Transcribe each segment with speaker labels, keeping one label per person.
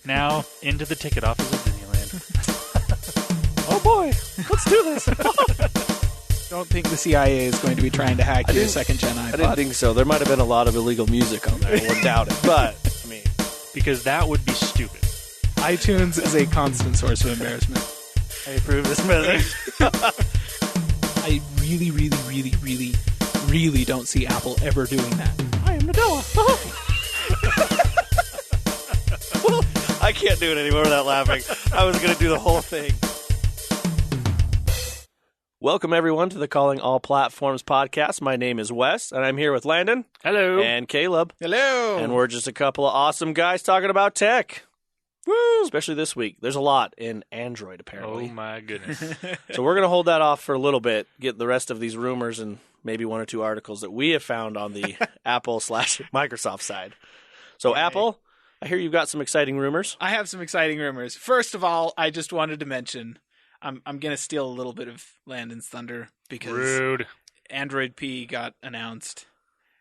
Speaker 1: Now, into the ticket office of Disneyland.
Speaker 2: Oh boy, let's do this.
Speaker 3: Don't think the CIA is going to be trying to hack your second-gen iPod.
Speaker 2: I didn't think so. There might have been a lot of illegal music on there. I wouldn't doubt it. But, I mean...
Speaker 1: Because that would be stupid.
Speaker 3: iTunes is a constant source of embarrassment.
Speaker 2: I approve this measure.
Speaker 3: I really don't see Apple ever doing that. I am Nadella.
Speaker 2: I can't do it anymore without laughing. I was going to do the whole thing. Welcome, everyone, to the Calling All Platforms podcast. My name is Wes, and I'm here with Landon.
Speaker 1: Hello.
Speaker 2: And Caleb.
Speaker 3: Hello.
Speaker 2: And we're just a couple of awesome guys talking about tech. Woo! Especially this week. There's a lot in Android, apparently.
Speaker 1: Oh, my goodness.
Speaker 2: So we're going to hold that off for a little bit, get the rest of these rumors and maybe one or two articles that we have found on the Apple/Microsoft side. So,
Speaker 3: Yay.
Speaker 2: Apple, I hear you've got some exciting rumors.
Speaker 3: I have some exciting rumors. First of all, I just wanted to mention, I'm going to steal a little bit of Landon's thunder because
Speaker 1: Rude.
Speaker 3: Android P got announced.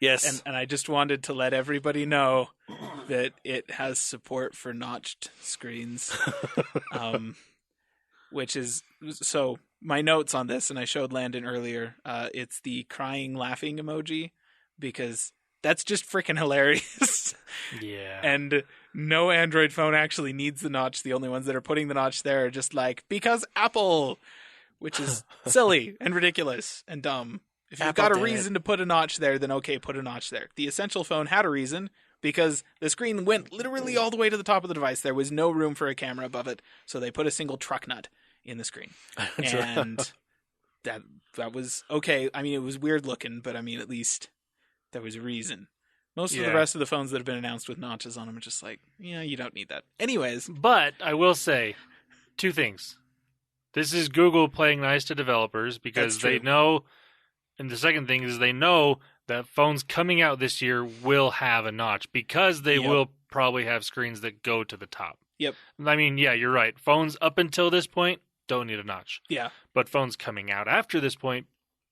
Speaker 2: Yes.
Speaker 3: And I just wanted to let everybody know that it has support for notched screens. Which is, so my notes on this, and I showed Landon earlier, it's the crying laughing emoji because that's just freaking hilarious.
Speaker 1: Yeah.
Speaker 3: And no Android phone actually needs the notch. The only ones that are putting the notch there are just like, because Apple, which is silly and ridiculous and dumb. If you've got a reason to put a notch there, then okay, put a notch there. The Essential phone had a reason because the screen went literally all the way to the top of the device. There was no room for a camera above it, so they put a single truck nut in the screen. And that was okay. I mean, it was weird looking, but I mean, at least there was a reason. Most of the rest of the phones that have been announced with notches on them are just like, yeah, you don't need that. Anyways.
Speaker 1: But I will say two things. This is Google playing nice to developers because they know, and the second thing is they know that phones coming out this year will have a notch because they will probably have screens that go to the top.
Speaker 3: Yep.
Speaker 1: I mean, yeah, you're right. Phones up until this point don't need a notch.
Speaker 3: Yeah.
Speaker 1: But phones coming out after this point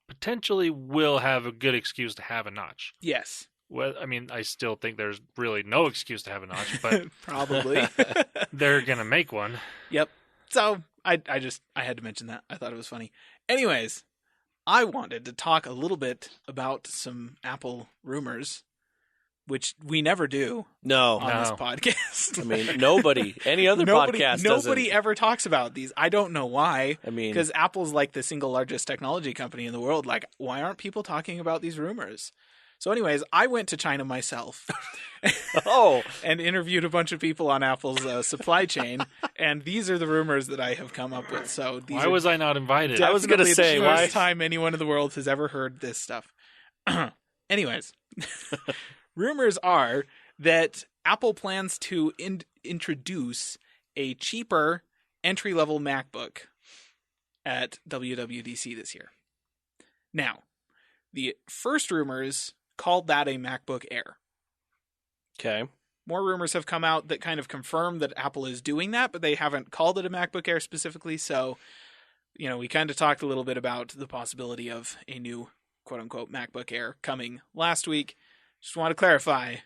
Speaker 1: potentially will have a good excuse to have a notch.
Speaker 3: Yes.
Speaker 1: Well, I mean, I still think there's really no excuse to have a notch, but
Speaker 3: probably
Speaker 1: they're going to make one.
Speaker 3: Yep. So I had to mention that. I thought it was funny. Anyways, I wanted to talk a little bit about some Apple rumors, which we never do on this podcast.
Speaker 2: I mean, any other podcast
Speaker 3: Nobody ever talks about these. I don't know why.
Speaker 2: I mean,
Speaker 3: because Apple's like the single largest technology company in the world. Like, why aren't people talking about these rumors? So anyways, I went to China myself and interviewed a bunch of people on Apple's supply chain, and these are the rumors that I have come up with. So
Speaker 1: why was I not invited?
Speaker 2: I was going to say,
Speaker 3: the first time anyone in the world has ever heard this stuff. Anyways, rumors are that Apple plans to introduce a cheaper entry-level MacBook at WWDC this year. Now, the first rumors called that a MacBook Air.
Speaker 2: Okay.
Speaker 3: More rumors have come out that kind of confirm that Apple is doing that, but they haven't called it a MacBook Air specifically. So, we kind of talked a little bit about the possibility of a new quote-unquote MacBook Air coming last week. Just want to clarify,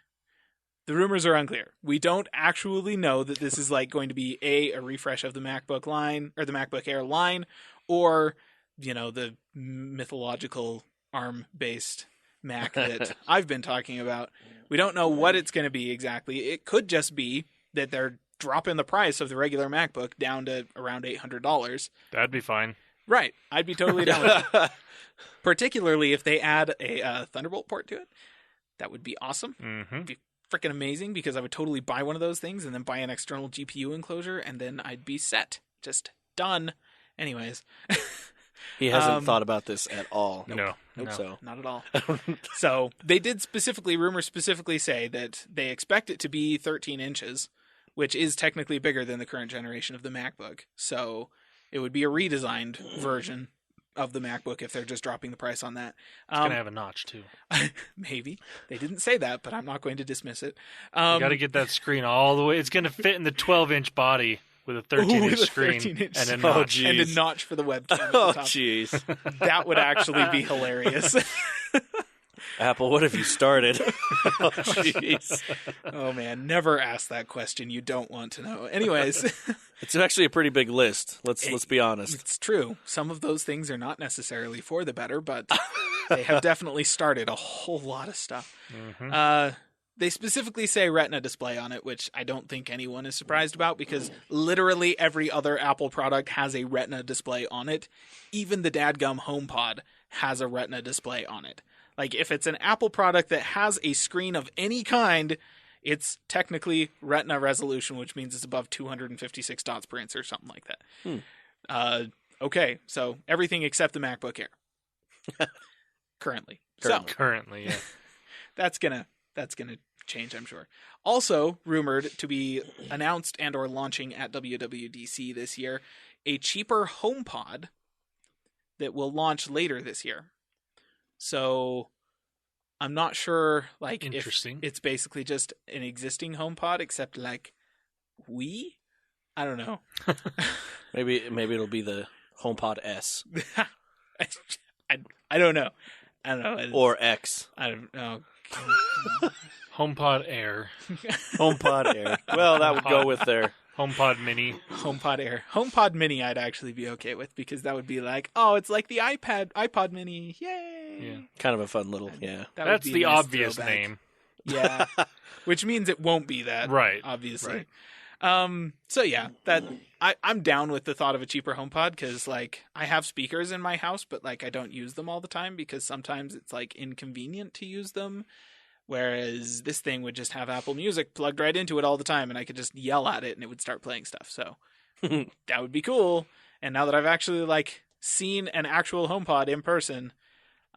Speaker 3: the rumors are unclear. We don't actually know that this is like going to be a refresh of the MacBook line or the MacBook Air line, or the mythological ARM-based Mac that I've been talking about. We don't know what it's going to be exactly. It could just be that they're dropping the price of the regular MacBook down to around $800.
Speaker 1: That'd be fine.
Speaker 3: Right. I'd be totally down with that. Particularly if they add a Thunderbolt port to it. That would be awesome.
Speaker 1: Mm-hmm.
Speaker 3: It'd be freaking amazing because I would totally buy one of those things and then buy an external GPU enclosure and then I'd be set. Just done. Anyways.
Speaker 2: He hasn't thought about this at all.
Speaker 1: No.
Speaker 2: So.
Speaker 3: Not at all. So they did rumors specifically say that they expect it to be 13 inches, which is technically bigger than the current generation of the MacBook. So it would be a redesigned version of the MacBook if they're just dropping the price on that.
Speaker 1: It's going to have a notch too.
Speaker 3: Maybe. They didn't say that, but I'm not going to dismiss it.
Speaker 1: You got to get that screen all the way. It's going to fit in the 12-inch body. With a 13-inch screen and a notch.
Speaker 3: And a notch for the webcam.
Speaker 2: Oh, jeez.
Speaker 3: That would actually be hilarious.
Speaker 2: Apple, what have you started? Oh, jeez.
Speaker 3: Oh man, never ask that question. You don't want to know. Anyways,
Speaker 2: It's actually a pretty big list. Let's be honest.
Speaker 3: it's true. Some of those things are not necessarily for the better, but they have definitely started a whole lot of stuff.
Speaker 1: Mm-hmm.
Speaker 3: They specifically say Retina display on it, which I don't think anyone is surprised about because literally every other Apple product has a Retina display on it. Even the dadgum HomePod has a Retina display on it. Like, if it's an Apple product that has a screen of any kind, it's technically Retina resolution, which means it's above 256 dots per inch or something like that. Okay, so everything except the MacBook Air. Currently.
Speaker 1: Currently, yeah.
Speaker 3: That's gonna change, I'm sure. Also rumored to be announced and or launching at WWDC this year, a cheaper HomePod that will launch later this year. So I'm not sure, like, if it's basically just an existing HomePod, except like I don't know.
Speaker 2: Maybe it'll be the HomePod S
Speaker 3: I don't know. I don't know.
Speaker 2: or X.
Speaker 3: I don't know.
Speaker 1: HomePod Air.
Speaker 2: HomePod Air. Well, that would go with their
Speaker 1: HomePod Mini.
Speaker 3: HomePod Air. HomePod Mini I'd actually be okay with because that would be like, oh, it's like the iPod Mini. Yay!
Speaker 1: Yeah.
Speaker 2: Kind of a fun little, yeah.
Speaker 1: That's the
Speaker 3: nice
Speaker 1: obvious
Speaker 3: throwback.
Speaker 1: name.
Speaker 3: Yeah. Which means it won't be that.
Speaker 1: Right.
Speaker 3: Obviously.
Speaker 1: Right.
Speaker 3: So yeah, I'm down with the thought of a cheaper HomePod because like I have speakers in my house, but like I don't use them all the time because sometimes it's like inconvenient to use them. Whereas this thing would just have Apple Music plugged right into it all the time and I could just yell at it and it would start playing stuff. So that would be cool. And now that I've actually like seen an actual HomePod in person,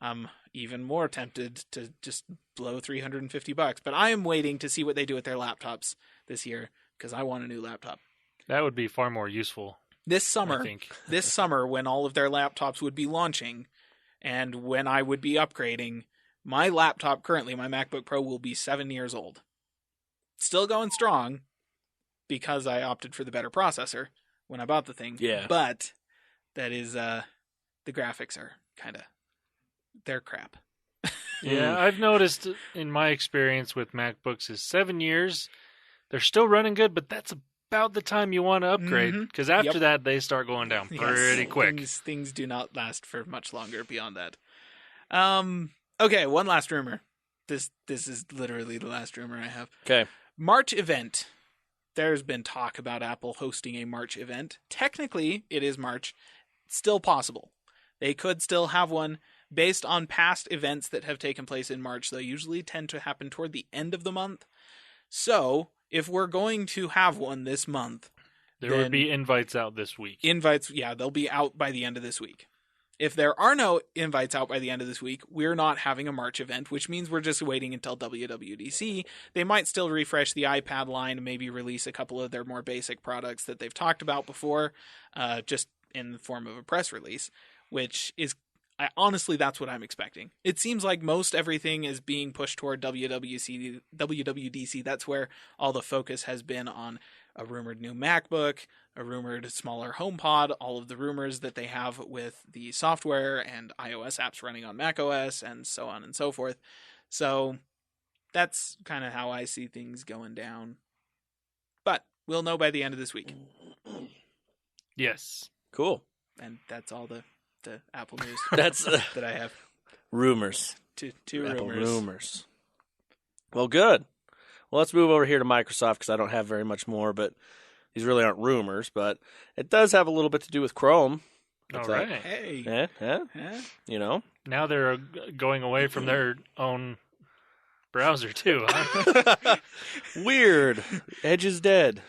Speaker 3: I'm even more tempted to just blow $350. But I am waiting to see what they do with their laptops this year because I want a new laptop.
Speaker 1: That would be far more useful.
Speaker 3: This summer,
Speaker 1: I think.
Speaker 3: this summer when all of their laptops would be launching and when I would be upgrading, my laptop currently, my MacBook Pro, will be 7 years old. Still going strong because I opted for the better processor when I bought the thing.
Speaker 2: Yeah.
Speaker 3: But that is, the graphics are they're crap.
Speaker 1: Yeah, I've noticed in my experience with MacBooks is 7 years. They're still running good, but that's about the time you want to upgrade because after that they start going down pretty quick.
Speaker 3: Things do not last for much longer beyond that. Okay, one last rumor. This is literally the last rumor I have.
Speaker 2: Okay.
Speaker 3: March event. There's been talk about Apple hosting a March event. Technically, it is March. It's still possible. They could still have one based on past events that have taken place in March. They usually tend to happen toward the end of the month. So, if we're going to have one this month,
Speaker 1: there would be invites out this week.
Speaker 3: They'll be out by the end of this week. If there are no invites out by the end of this week, we're not having a March event, which means we're just waiting until WWDC. They might still refresh the iPad line and maybe release a couple of their more basic products that they've talked about before, just in the form of a press release, which is, honestly, that's what I'm expecting. It seems like most everything is being pushed toward WWDC. That's where all the focus has been on a rumored new MacBook, a rumored smaller HomePod, all of the rumors that they have with the software and iOS apps running on macOS, and so on and so forth. So that's kind of how I see things going down. But we'll know by the end of this week.
Speaker 1: Yes.
Speaker 2: Cool.
Speaker 3: And that's all the Apple news
Speaker 2: That's
Speaker 3: that I have.
Speaker 2: Rumors.
Speaker 3: Two
Speaker 2: Apple
Speaker 3: rumors.
Speaker 2: rumors. Well, good. Well, let's move over here to Microsoft because I don't have very much more, but these really aren't rumors, but it does have a little bit to do with Chrome.
Speaker 1: All right.
Speaker 3: Hey.
Speaker 2: Yeah.
Speaker 3: Huh?
Speaker 2: You know.
Speaker 1: Now they're going away from their own browser too, huh?
Speaker 2: Weird. Edge is dead.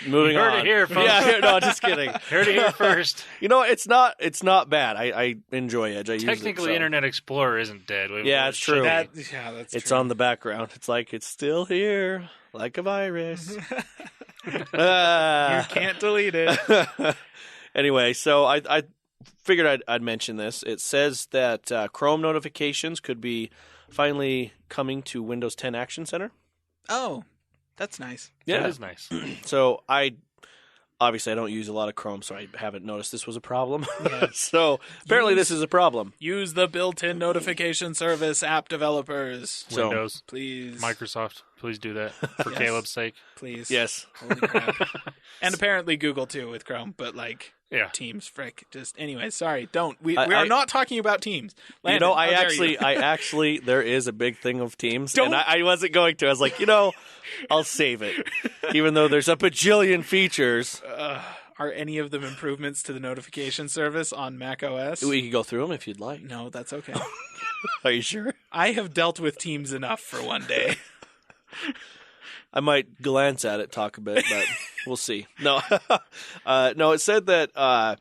Speaker 2: Moving
Speaker 1: Heard
Speaker 2: on.
Speaker 1: it here, folks.
Speaker 2: Yeah, no, just kidding.
Speaker 1: Heard it here first.
Speaker 2: You know, it's not bad. I enjoy Edge. I use it.
Speaker 1: Technically, Internet Explorer isn't dead.
Speaker 2: Yeah, it's true.
Speaker 3: That's
Speaker 2: It's
Speaker 3: true.
Speaker 2: on the background. It's like it's still here, like a virus.
Speaker 3: You can't delete it.
Speaker 2: Anyway, so I figured I'd mention this. It says that Chrome notifications could be finally coming to Windows 10 Action Center.
Speaker 3: Oh, that's nice.
Speaker 2: Yeah,
Speaker 1: That is nice.
Speaker 2: So I obviously I don't use a lot of Chrome, so I haven't noticed this was a problem.
Speaker 3: Yeah.
Speaker 2: So apparently this is a problem.
Speaker 3: Use the built-in notification service, app developers.
Speaker 2: So,
Speaker 1: Windows,
Speaker 3: Please.
Speaker 1: Microsoft, please do that for
Speaker 3: Yes.
Speaker 1: Caleb's sake.
Speaker 3: Please.
Speaker 2: yes.
Speaker 3: Holy crap. And apparently Google too with Chrome, but like
Speaker 1: Yeah.
Speaker 3: Teams, frick. Just anyway, sorry. Don't. We
Speaker 2: I-
Speaker 3: are not talking about Teams.
Speaker 2: You
Speaker 3: Landon,
Speaker 2: know,
Speaker 3: how dare you?
Speaker 2: I actually, there is a big thing of Teams,
Speaker 3: Don't-
Speaker 2: and I wasn't going to. I was like, I'll save it, even though there's a bajillion features.
Speaker 3: Are any of them improvements to the notification service on Mac OS?
Speaker 2: We could go through them if you'd like.
Speaker 3: No, that's okay.
Speaker 2: Are you sure?
Speaker 3: I have dealt with Teams enough for one day.
Speaker 2: I might glance at it, talk a bit, but we'll see. No, no. It said that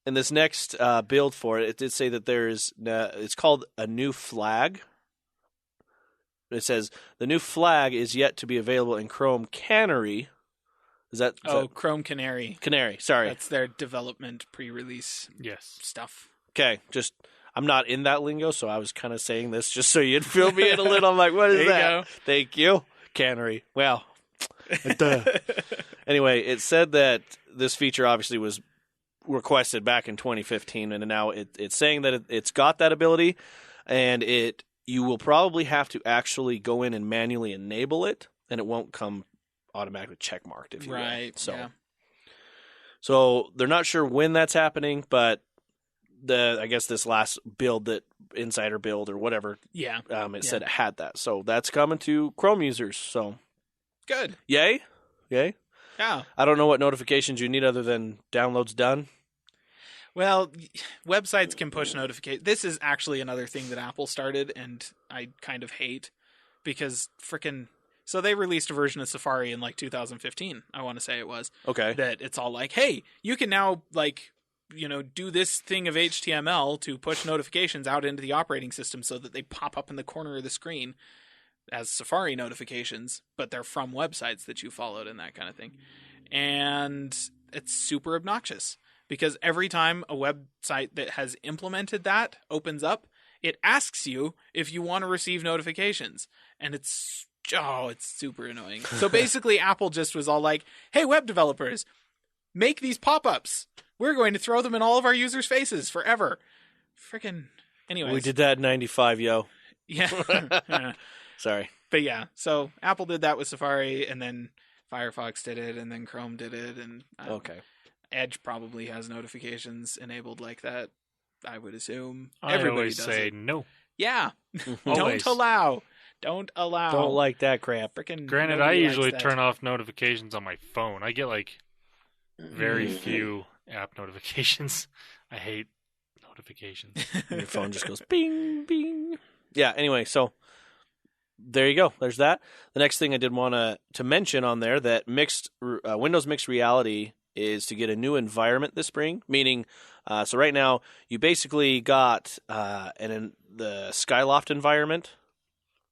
Speaker 2: in this next build for it, it did say that there's. It's called a new flag. It says the new flag is yet to be available in Chrome Canary. Is that
Speaker 3: Chrome Canary.
Speaker 2: Canary? Sorry.
Speaker 3: That's their development pre-release
Speaker 1: Yes.
Speaker 3: stuff.
Speaker 2: Okay, just I'm not in that lingo, so I was kind of saying this just so you'd fill me in a little. I'm like, what is
Speaker 3: There you
Speaker 2: that?
Speaker 3: go.
Speaker 2: Thank you, Canary. Well, duh. Anyway, it said that this feature obviously was requested back in 2015, and now it's saying that it's got that ability, and you will probably have to actually go in and manually enable it, and it won't come automatically checkmarked, if you will.
Speaker 3: Right.
Speaker 2: So they're not sure when that's happening, but I guess this last build, that Insider build or whatever,
Speaker 3: Yeah.
Speaker 2: said it had that. So that's coming to Chrome users. So
Speaker 3: Good.
Speaker 2: yay.
Speaker 3: Yeah.
Speaker 2: I don't know what notifications you need other than downloads done.
Speaker 3: Well, websites can push notifications. This is actually another thing that Apple started, and I kind of hate because frickin'. So they released a version of Safari in like 2015, I want to say it was.
Speaker 2: Okay.
Speaker 3: That it's all like, hey, you can now do this thing of HTML to push notifications out into the operating system so that they pop up in the corner of the screen as Safari notifications, but they're from websites that you followed and that kind of thing. And it's super obnoxious because every time a website that has implemented that opens up, it asks you if you want to receive notifications. And it's super annoying. So basically Apple just was all like, hey, web developers, make these pop-ups. We're going to throw them in all of our users' faces forever. Freaking. Anyways.
Speaker 2: We did that in 95, yo.
Speaker 3: Yeah.
Speaker 2: Sorry.
Speaker 3: But yeah, so Apple did that with Safari, and then Firefox did it, and then Chrome did it, and
Speaker 2: Okay.
Speaker 3: Edge probably has notifications enabled like that, I would assume.
Speaker 1: I
Speaker 3: Everybody
Speaker 1: always
Speaker 3: does
Speaker 1: say
Speaker 3: it.
Speaker 1: no.
Speaker 3: Yeah.
Speaker 1: Always.
Speaker 3: Don't allow.
Speaker 2: Don't like that crap.
Speaker 3: Freaking
Speaker 1: Granted, I
Speaker 3: nobody likes
Speaker 1: usually
Speaker 3: that.
Speaker 1: turn off notifications on my phone. I get like very few app notifications. I hate notifications.
Speaker 2: Your phone just goes bing, bing. Yeah, anyway, so there you go. There's that. The next thing I did want to mention on there, that Windows Mixed Reality is to get a new environment this spring, meaning, so right now you basically got the Skyloft environment,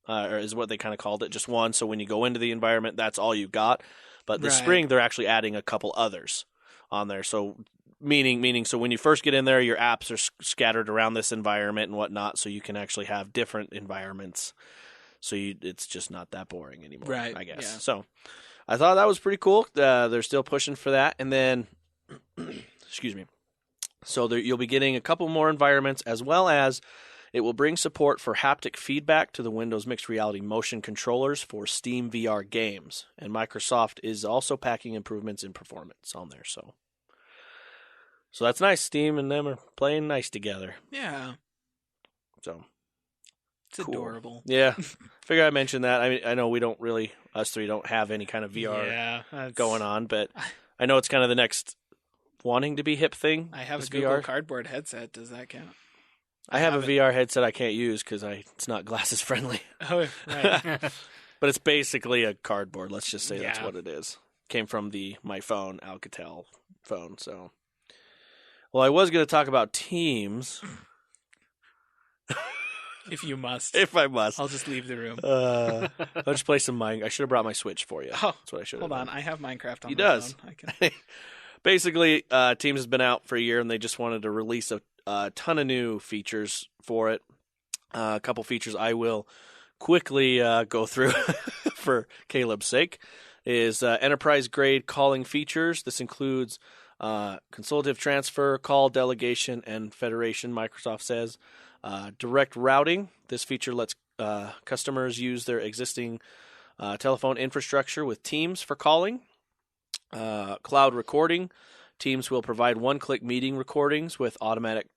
Speaker 2: or is what they kind of called it, just one. So when you go into the environment, that's all you got. But this
Speaker 3: Right.
Speaker 2: spring, they're actually adding a couple others on there. So meaning, so when you first get in there, your apps are scattered around this environment and whatnot, so you can actually have different environments. So it's just not that boring anymore,
Speaker 3: Right,
Speaker 2: I guess.
Speaker 3: yeah.
Speaker 2: So I thought that was pretty cool. They're still pushing for that. And then, excuse me. So you'll be getting a couple more environments, as well as it will bring support for haptic feedback to the Windows Mixed Reality motion controllers for Steam VR games. And Microsoft is also packing improvements in performance on there. So that's nice. Steam and them are playing nice together.
Speaker 3: Yeah.
Speaker 2: So
Speaker 3: It's
Speaker 2: cool.
Speaker 3: adorable.
Speaker 2: Yeah, figure I mentioned that. I mean, I know us three don't have any kind of VR
Speaker 3: Yeah,
Speaker 2: going on, but I know it's kind of the next wanting to be hip thing.
Speaker 3: I have a
Speaker 2: is
Speaker 3: Google
Speaker 2: VR.
Speaker 3: Cardboard headset. Does that count?
Speaker 2: I have a
Speaker 3: it.
Speaker 2: VR headset I can't use because it's not glasses friendly.
Speaker 3: Oh, right.
Speaker 2: But it's basically a cardboard. Let's just say that's
Speaker 3: Yeah.
Speaker 2: what it is. Came from my phone, Alcatel phone. So, well, I was going to talk about Teams,
Speaker 3: If you must.
Speaker 2: if I must.
Speaker 3: I'll just leave the room.
Speaker 2: I'll just play some Minecraft. I should have brought my Switch for you.
Speaker 3: Oh,
Speaker 2: That's what I should have
Speaker 3: hold
Speaker 2: done.
Speaker 3: on. I have Minecraft on
Speaker 2: He
Speaker 3: my
Speaker 2: does.
Speaker 3: phone. I can...
Speaker 2: Basically, Teams has been out for a year, and they just wanted to release a ton of new features for it. A couple features I will quickly go through for Caleb's sake. is enterprise-grade calling features. This includes consultative transfer, call delegation, and federation, Microsoft says. Direct routing. This feature lets customers use their existing telephone infrastructure with Teams for calling. Cloud recording. Teams will provide one-click meeting recordings with automatic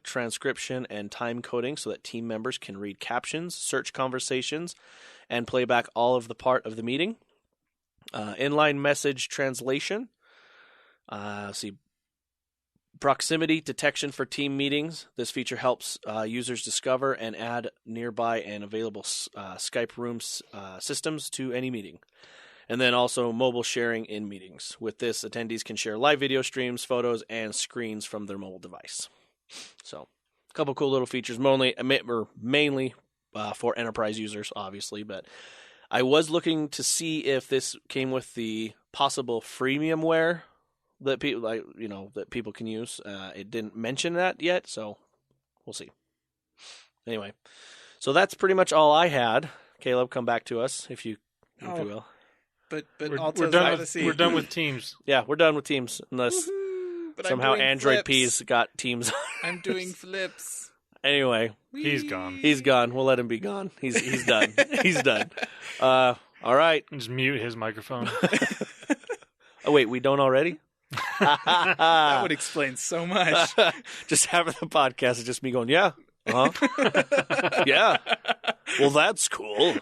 Speaker 2: transcription and time coding so that team members can read captions, search conversations, and play back all of the part of the meeting. Inline message translation. Proximity detection for team meetings. This feature helps users discover and add nearby and available Skype rooms systems to any meeting. And then also mobile sharing in meetings. With this, attendees can share live video streams, photos, and screens from their mobile device. So, a couple cool little features, mainly for enterprise users, obviously. But I was looking to see if this came with the possible freemiumware that people can use. It didn't mention that yet, so we'll see. Anyway, so that's pretty much all I had. Caleb, come back to us if you will.
Speaker 3: But
Speaker 1: we're done with Teams.
Speaker 2: Yeah, we're done with Teams unless somehow Android P's got Teams.
Speaker 3: I'm doing flips.
Speaker 2: Anyway,
Speaker 1: he's gone.
Speaker 2: He's gone. We'll let him be gone. He's done. He's done. All right.
Speaker 1: Just mute his microphone.
Speaker 2: Oh wait, we don't already?
Speaker 3: That would explain so much.
Speaker 2: Just having the podcast is just me going, yeah, yeah. Well, that's cool.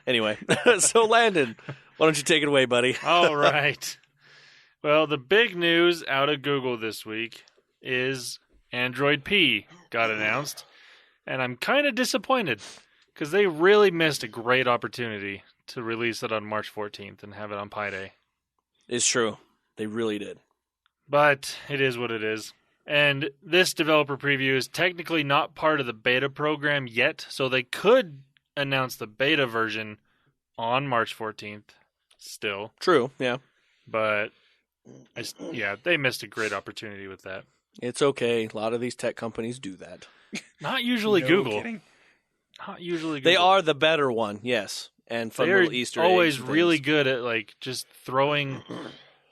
Speaker 2: Anyway, so Landon, why don't you take it away, buddy?
Speaker 1: All right. Well, the big news out of Google this week is Android P got announced, and I'm kind of disappointed because they really missed a great opportunity to release it on March 14th and have it on Pi Day.
Speaker 2: It's true. They really did.
Speaker 1: But it is what it is. And this developer preview is technically not part of the beta program yet, so they could announce the beta version on March 14th still.
Speaker 2: True, yeah.
Speaker 1: But, they missed a great opportunity with that.
Speaker 2: It's okay. A lot of these tech companies do that.
Speaker 1: Not usually
Speaker 3: No
Speaker 1: Google.
Speaker 3: kidding.
Speaker 1: Not usually Google.
Speaker 2: They are the better one, yes. And fun little Easter eggs.
Speaker 1: They're always really good at just throwing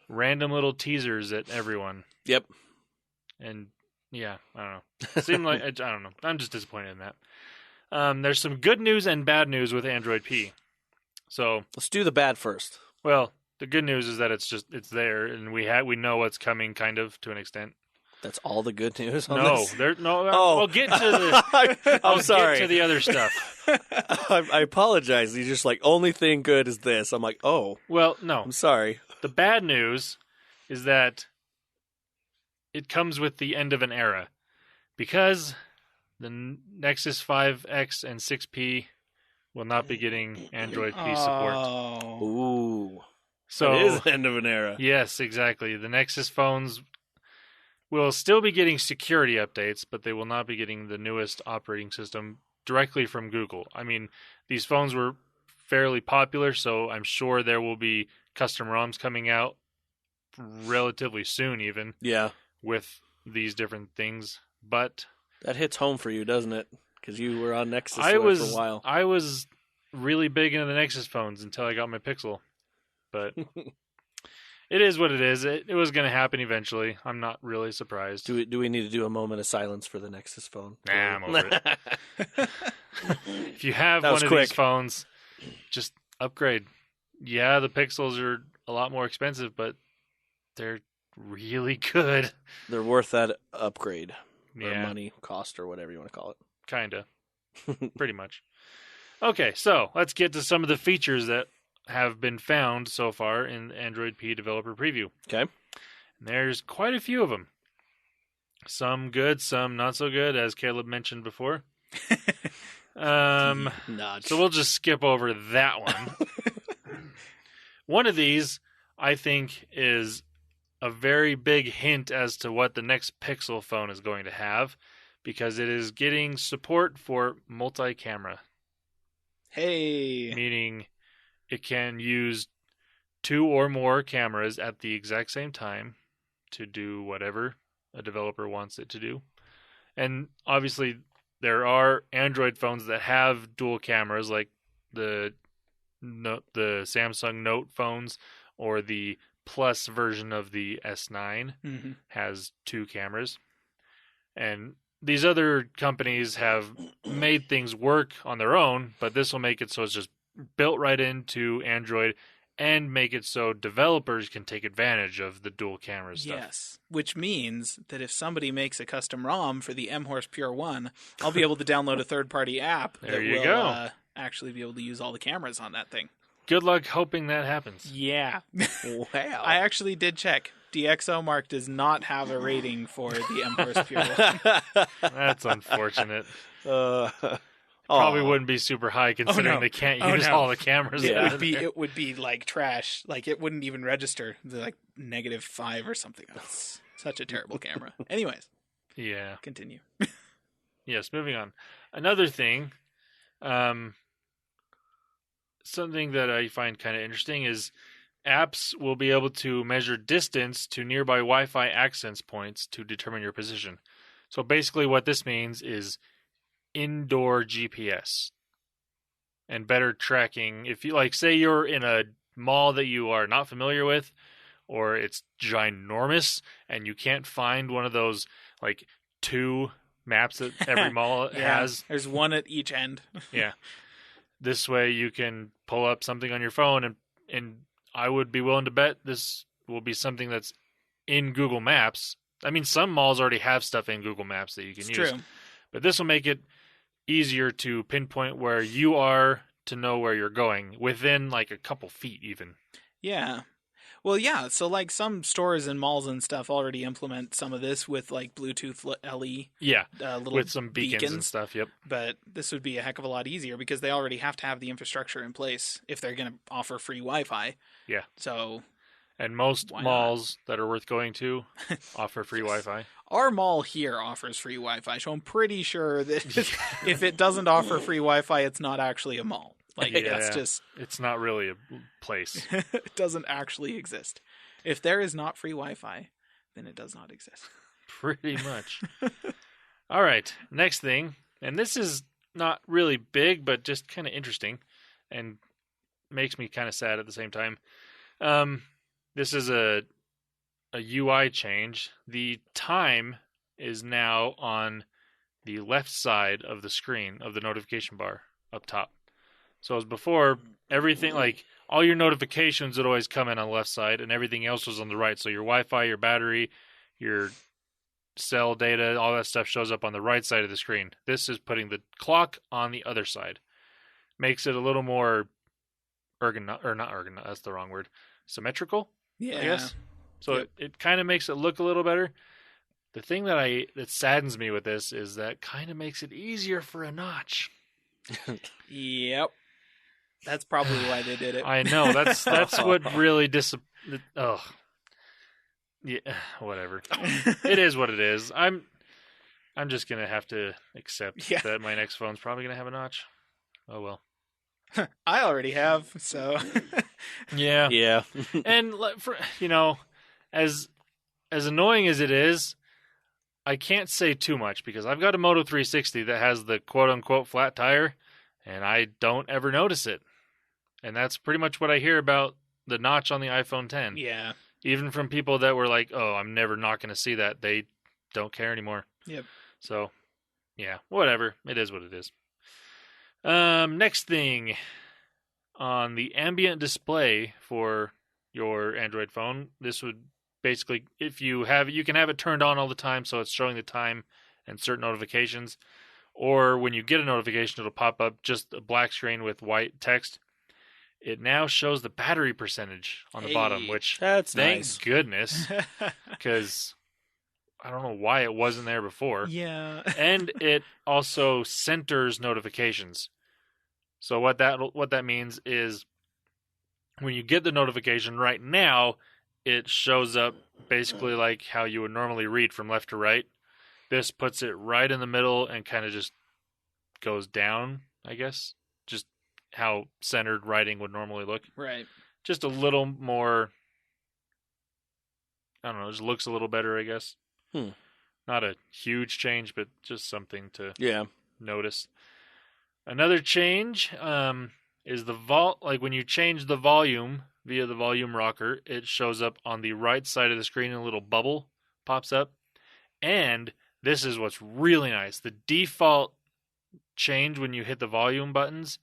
Speaker 1: random little teasers at everyone.
Speaker 2: Yep.
Speaker 1: And yeah, I don't know. It seemed like I don't know. I'm just disappointed in that. There's some good news and bad news with Android P. So
Speaker 2: let's do the bad first.
Speaker 1: Well, the good news is that it's there, and we know what's coming, kind of to an extent.
Speaker 2: That's all the good news.
Speaker 1: I'll get to the.
Speaker 2: I'm sorry.
Speaker 1: Get to the other stuff.
Speaker 2: I apologize. You're just like, only thing good is this. I'm like, oh.
Speaker 1: Well, no.
Speaker 2: I'm sorry.
Speaker 1: The bad news is that it comes with the end of an era, because the Nexus 5X and 6P will not be getting Android P support.
Speaker 2: Ooh.
Speaker 1: So
Speaker 2: it is the end of an era.
Speaker 1: Yes, exactly. The Nexus phones will still be getting security updates, but they will not be getting the newest operating system directly from Google. I mean, these phones were fairly popular, so I'm sure there will be custom ROMs coming out relatively soon even.
Speaker 2: Yeah.
Speaker 1: With these different things. But
Speaker 2: that hits home for you, doesn't it? Because you were on Nexus for a while.
Speaker 1: I was really big into the Nexus phones until I got my Pixel. But it is what it is. It was going to happen eventually. I'm not really surprised.
Speaker 2: Do we need to do a moment of silence for the Nexus phone?
Speaker 1: Nah, I'm over it. If you have one of these phones, just upgrade. Yeah, the Pixels are a lot more expensive, but they're really good.
Speaker 2: They're worth that upgrade. Or
Speaker 1: yeah.
Speaker 2: Money, cost, or whatever you want to call it.
Speaker 1: Kinda. Pretty much. Okay, so let's get to some of the features that have been found so far in Android P developer preview.
Speaker 2: Okay.
Speaker 1: And there's quite a few of them. Some good, some not so good, as Caleb mentioned before. So we'll just skip over that one. One of these, I think, is a very big hint as to what the next Pixel phone is going to have, because it is getting support for multi-camera.
Speaker 3: Hey!
Speaker 1: Meaning it can use 2 or more cameras at the exact same time to do whatever a developer wants it to do. And obviously there are Android phones that have dual cameras, like the the Samsung Note phones or the Plus version of the S9 has 2 cameras. And these other companies have made things work on their own, but this will make it so it's just built right into Android and make it so developers can take advantage of the dual camera stuff.
Speaker 3: Yes, which means that if somebody makes a custom ROM for the M-Horse Pure 1, I'll be able to download a third-party app that will actually be able to use all the cameras on that thing.
Speaker 1: Good luck hoping that happens.
Speaker 3: Yeah.
Speaker 2: Wow.
Speaker 3: I actually did check. DxOMark does not have a rating for the M-Horse Pure 1.
Speaker 1: That's unfortunate. Probably wouldn't be super high considering they can't use all the cameras.
Speaker 3: Yeah. It would be like trash. Like it wouldn't even register. Like -5 or something. That's such a terrible camera. Anyways.
Speaker 1: Yeah.
Speaker 3: Continue.
Speaker 1: Yes, moving on. Another thing, something that I find kind of interesting is apps will be able to measure distance to nearby Wi-Fi access points to determine your position. So basically what this means is indoor GPS and better tracking. If you say you're in a mall that you are not familiar with, or it's ginormous and you can't find one of those 2 maps that every mall has.
Speaker 3: There's one at each end.
Speaker 1: Yeah. This way you can pull up something on your phone and I would be willing to bet this will be something that's in Google Maps. I mean, some malls already have stuff in Google Maps that you can use.
Speaker 3: True.
Speaker 1: But this will make it easier to pinpoint where you are to know where you're going within a couple feet even.
Speaker 3: Yeah. Well, yeah. So some stores and malls and stuff already implement some of this with Bluetooth LE.
Speaker 1: Yeah.
Speaker 3: Little
Speaker 1: with some beacons and stuff. Yep.
Speaker 3: But this would be a heck of a lot easier because they already have to have the infrastructure in place if they're going to offer free Wi-Fi.
Speaker 1: Yeah.
Speaker 3: So.
Speaker 1: And most malls that are worth going to offer free Wi-Fi.
Speaker 3: Our mall here offers free Wi-Fi, so I'm pretty sure that if it doesn't offer free Wi-Fi, it's not actually a mall.
Speaker 1: It's not really a place.
Speaker 3: It doesn't actually exist. If there is not free Wi-Fi, then it does not exist.
Speaker 1: Pretty much. All right, next thing, and this is not really big, but just kind of interesting, and makes me kind of sad at the same time. This is a UI change. The time is now on the left side of the screen of the notification bar up top. So as before, everything all your notifications would always come in on the left side and everything else was on the right. So your Wi-Fi, your battery, your cell data, all that stuff shows up on the right side of the screen. This is putting the clock on the other side. Makes it a little more that's the wrong word. Symmetrical?
Speaker 3: Yeah.
Speaker 1: I guess. So it kind of makes it look a little better. The thing that saddens me with this is that kind of makes it easier for a notch.
Speaker 3: Yep. That's probably why they did it.
Speaker 1: I know. That's what really yeah, whatever. It is what it is. I'm just going to have to accept that my next phone's probably going to have a notch. Oh well.
Speaker 3: I already have, so
Speaker 1: yeah.
Speaker 2: Yeah.
Speaker 1: And for as annoying as it is, I can't say too much because I've got a Moto 360 that has the quote unquote flat tire and I don't ever notice it. And that's pretty much what I hear about the notch on the iPhone 10.
Speaker 3: Yeah.
Speaker 1: Even from people that were like, "Oh, I'm never not going to see that." They don't care anymore.
Speaker 3: Yep.
Speaker 1: So, yeah, whatever. It is what it is. Next thing, on the ambient display for your Android phone, this would basically, if you have it, you can have it turned on all the time so it's showing the time and certain notifications. Or when you get a notification, it'll pop up just a black screen with white text. It now shows the battery percentage on the bottom, which
Speaker 2: that's
Speaker 1: thank
Speaker 2: nice.
Speaker 1: Goodness, because I don't know why it wasn't there before.
Speaker 3: Yeah.
Speaker 1: And it also centers notifications. So what that means is when you get the notification right now, it shows up basically like how you would normally read from left to right. This puts it right in the middle and kind of just goes down, I guess. Just how centered writing would normally look.
Speaker 3: Right.
Speaker 1: Just a little more, I don't know, just looks a little better, I guess. Not a huge change, but just something to notice. Another change, is like when you change the volume via the volume rocker, it shows up on the right side of the screen, and a little bubble pops up. And this is what's really nice. The default change when you hit the volume buttons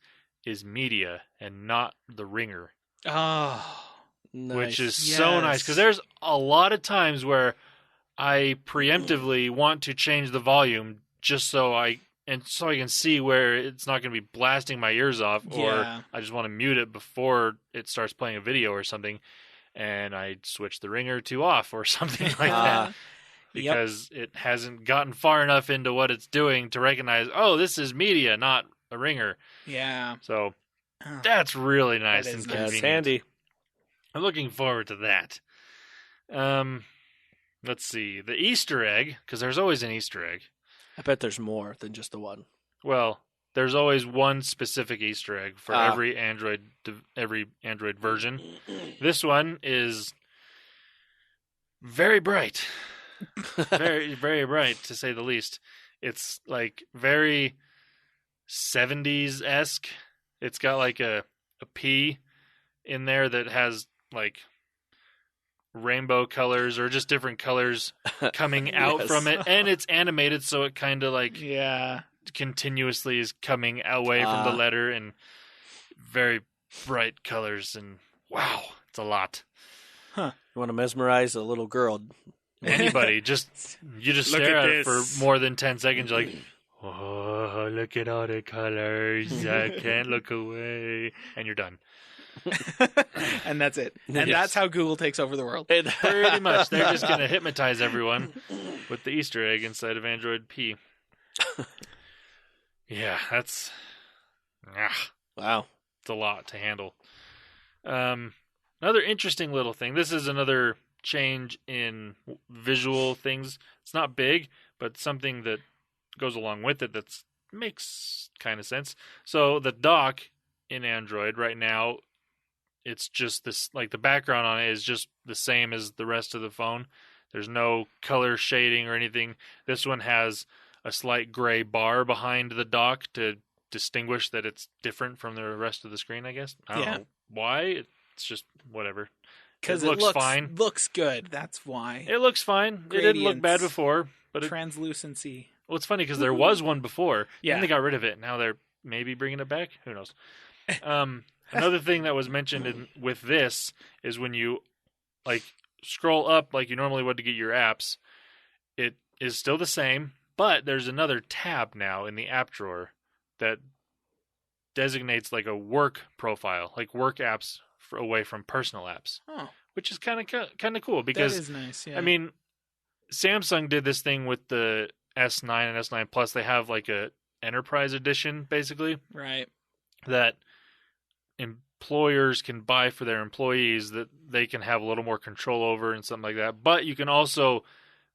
Speaker 1: is media and not the ringer.
Speaker 3: Oh,
Speaker 2: Nice.
Speaker 1: Which is so nice, because there's a lot of times where I preemptively want to change the volume just so I can see where it's not going to be blasting my ears off, or I just want to mute it before it starts playing a video or something, and I switch the ringer to off or something like that. Because it hasn't gotten far enough into what it's doing to recognize, oh, this is media, not a ringer.
Speaker 3: Yeah.
Speaker 1: So that's really nice and convenient.
Speaker 2: That's handy.
Speaker 1: I'm looking forward to that. Let's see. The Easter egg, because there's always an Easter egg.
Speaker 2: I bet there's more than just the one.
Speaker 1: Well, there's always one specific Easter egg for every Android version. This one is very bright. Very, very bright, to say the least. It's like very 70s-esque. It's got like a P in there that has like rainbow colors or just different colors coming out from it, and it's animated, so it kind of like continuously is coming away from the letter, and very bright colors, and wow, it's a lot.
Speaker 2: You want to mesmerize a little girl?
Speaker 1: Anybody, you just stare at it for more than 10 seconds, you're like, oh, look at all the colors, I can't look away, and you're done.
Speaker 3: And that's it. And that's how Google takes over the world.
Speaker 1: Pretty much. They're just going to hypnotize everyone with the Easter egg inside of Android P. Yeah, that's...
Speaker 2: Wow.
Speaker 1: It's a lot to handle. Another interesting little thing. This is another change in visual things. It's not big, but something that goes along with it that makes kind of sense. So the dock in Android right now, it's just this, like the background on it is just the same as the rest of the phone. There's no color shading or anything. This one has a slight gray bar behind the dock to distinguish that it's different from the rest of the screen, I guess. I don't know why. It's just whatever.
Speaker 3: Because
Speaker 1: it looks fine.
Speaker 3: Looks good. That's why.
Speaker 1: It looks fine. It didn't look bad before. But
Speaker 3: translucency.
Speaker 1: Well, it's funny because there was one before.
Speaker 3: Yeah.
Speaker 1: And they got rid of it. Now they're maybe bringing it back. Who knows? Another thing that was mentioned with this is when you like scroll up like you normally would to get your apps, it is still the same, but there's another tab now in the app drawer that designates like a work profile, like work apps away from personal apps, which is kind of cool because
Speaker 3: that is nice. Yeah.
Speaker 1: I mean, Samsung did this thing with the S9 and S9 Plus. They have like a enterprise edition, basically,
Speaker 3: right?
Speaker 1: That employers can buy for their employees that they can have a little more control over and something like that. But you can also,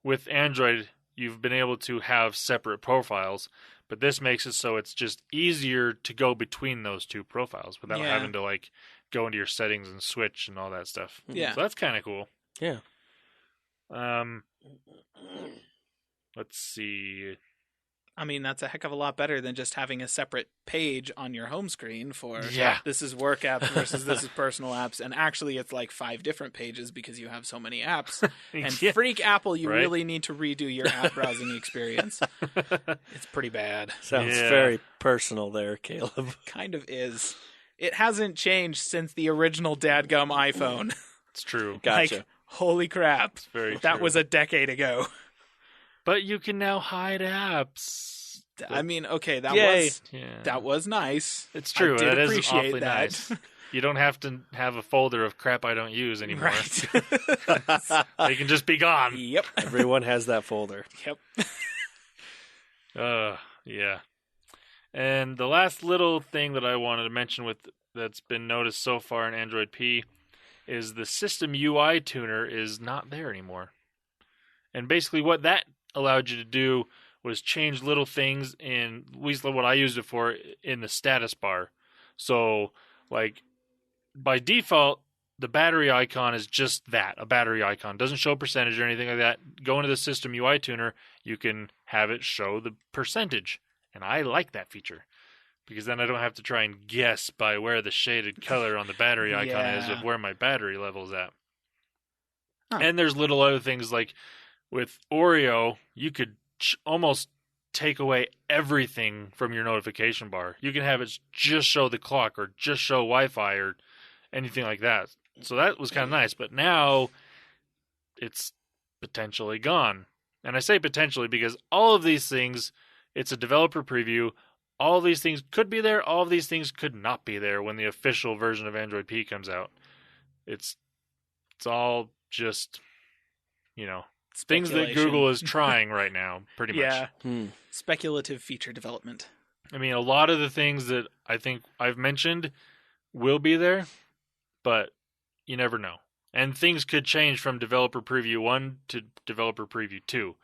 Speaker 1: with Android, you've been able to have separate profiles. But this makes it so it's just easier to go between those two profiles without having to like go into your settings and switch and all that stuff.
Speaker 3: Yeah.
Speaker 1: So that's kind of cool.
Speaker 2: Yeah.
Speaker 1: Let's see.
Speaker 3: I mean, that's a heck of a lot better than just having a separate page on your home screen for this is work apps versus this is personal apps. And actually, it's like 5 different pages because you have so many apps. And freak Apple, you really need to redo your app browsing experience. It's pretty bad.
Speaker 2: Sounds very personal there, Caleb.
Speaker 3: Kind of is. It hasn't changed since the original dadgum iPhone.
Speaker 1: It's true.
Speaker 2: Gotcha.
Speaker 3: Like, holy crap.
Speaker 1: It's very
Speaker 3: that
Speaker 1: true.
Speaker 3: was a decade ago.
Speaker 1: But you can now hide apps.
Speaker 3: I mean, okay, that was nice.
Speaker 1: It's true.
Speaker 3: I did
Speaker 1: that is
Speaker 3: appreciate
Speaker 1: awfully
Speaker 3: that.
Speaker 1: nice. You don't have to have a folder of crap I don't use anymore.
Speaker 3: Right.
Speaker 1: They can just be gone.
Speaker 3: Yep.
Speaker 2: Everyone has that folder.
Speaker 3: Yep.
Speaker 1: Yeah. And the last little thing that I wanted to mention that's been noticed so far in Android P is the system UI tuner is not there anymore. And basically what that allowed you to do was change little things in, at least what I used it for, in the status bar. So, like, by default, the battery icon is just that, a battery icon. Doesn't show percentage or anything like that. Go into the system UI tuner, you can have it show the percentage. And I like that feature. because then I don't have to try and guess by where the shaded color on the battery icon is of where my battery level's at. Huh. And there's little other things like with Oreo, you could almost take away everything from your notification bar. You can have it just show the clock or just show Wi-Fi or anything like that. So that was kind of nice. But now it's potentially gone. And I say potentially because all of these things, it's a developer preview. All of these things could be there. All of these things could not be there when the official version of Android P comes out. It's all just, things that Google is trying right now, pretty much.
Speaker 3: Yeah. Speculative feature development.
Speaker 1: I mean, a lot of the things that I think I've mentioned will be there, but you never know. And things could change from Developer Preview 1 to Developer Preview 2,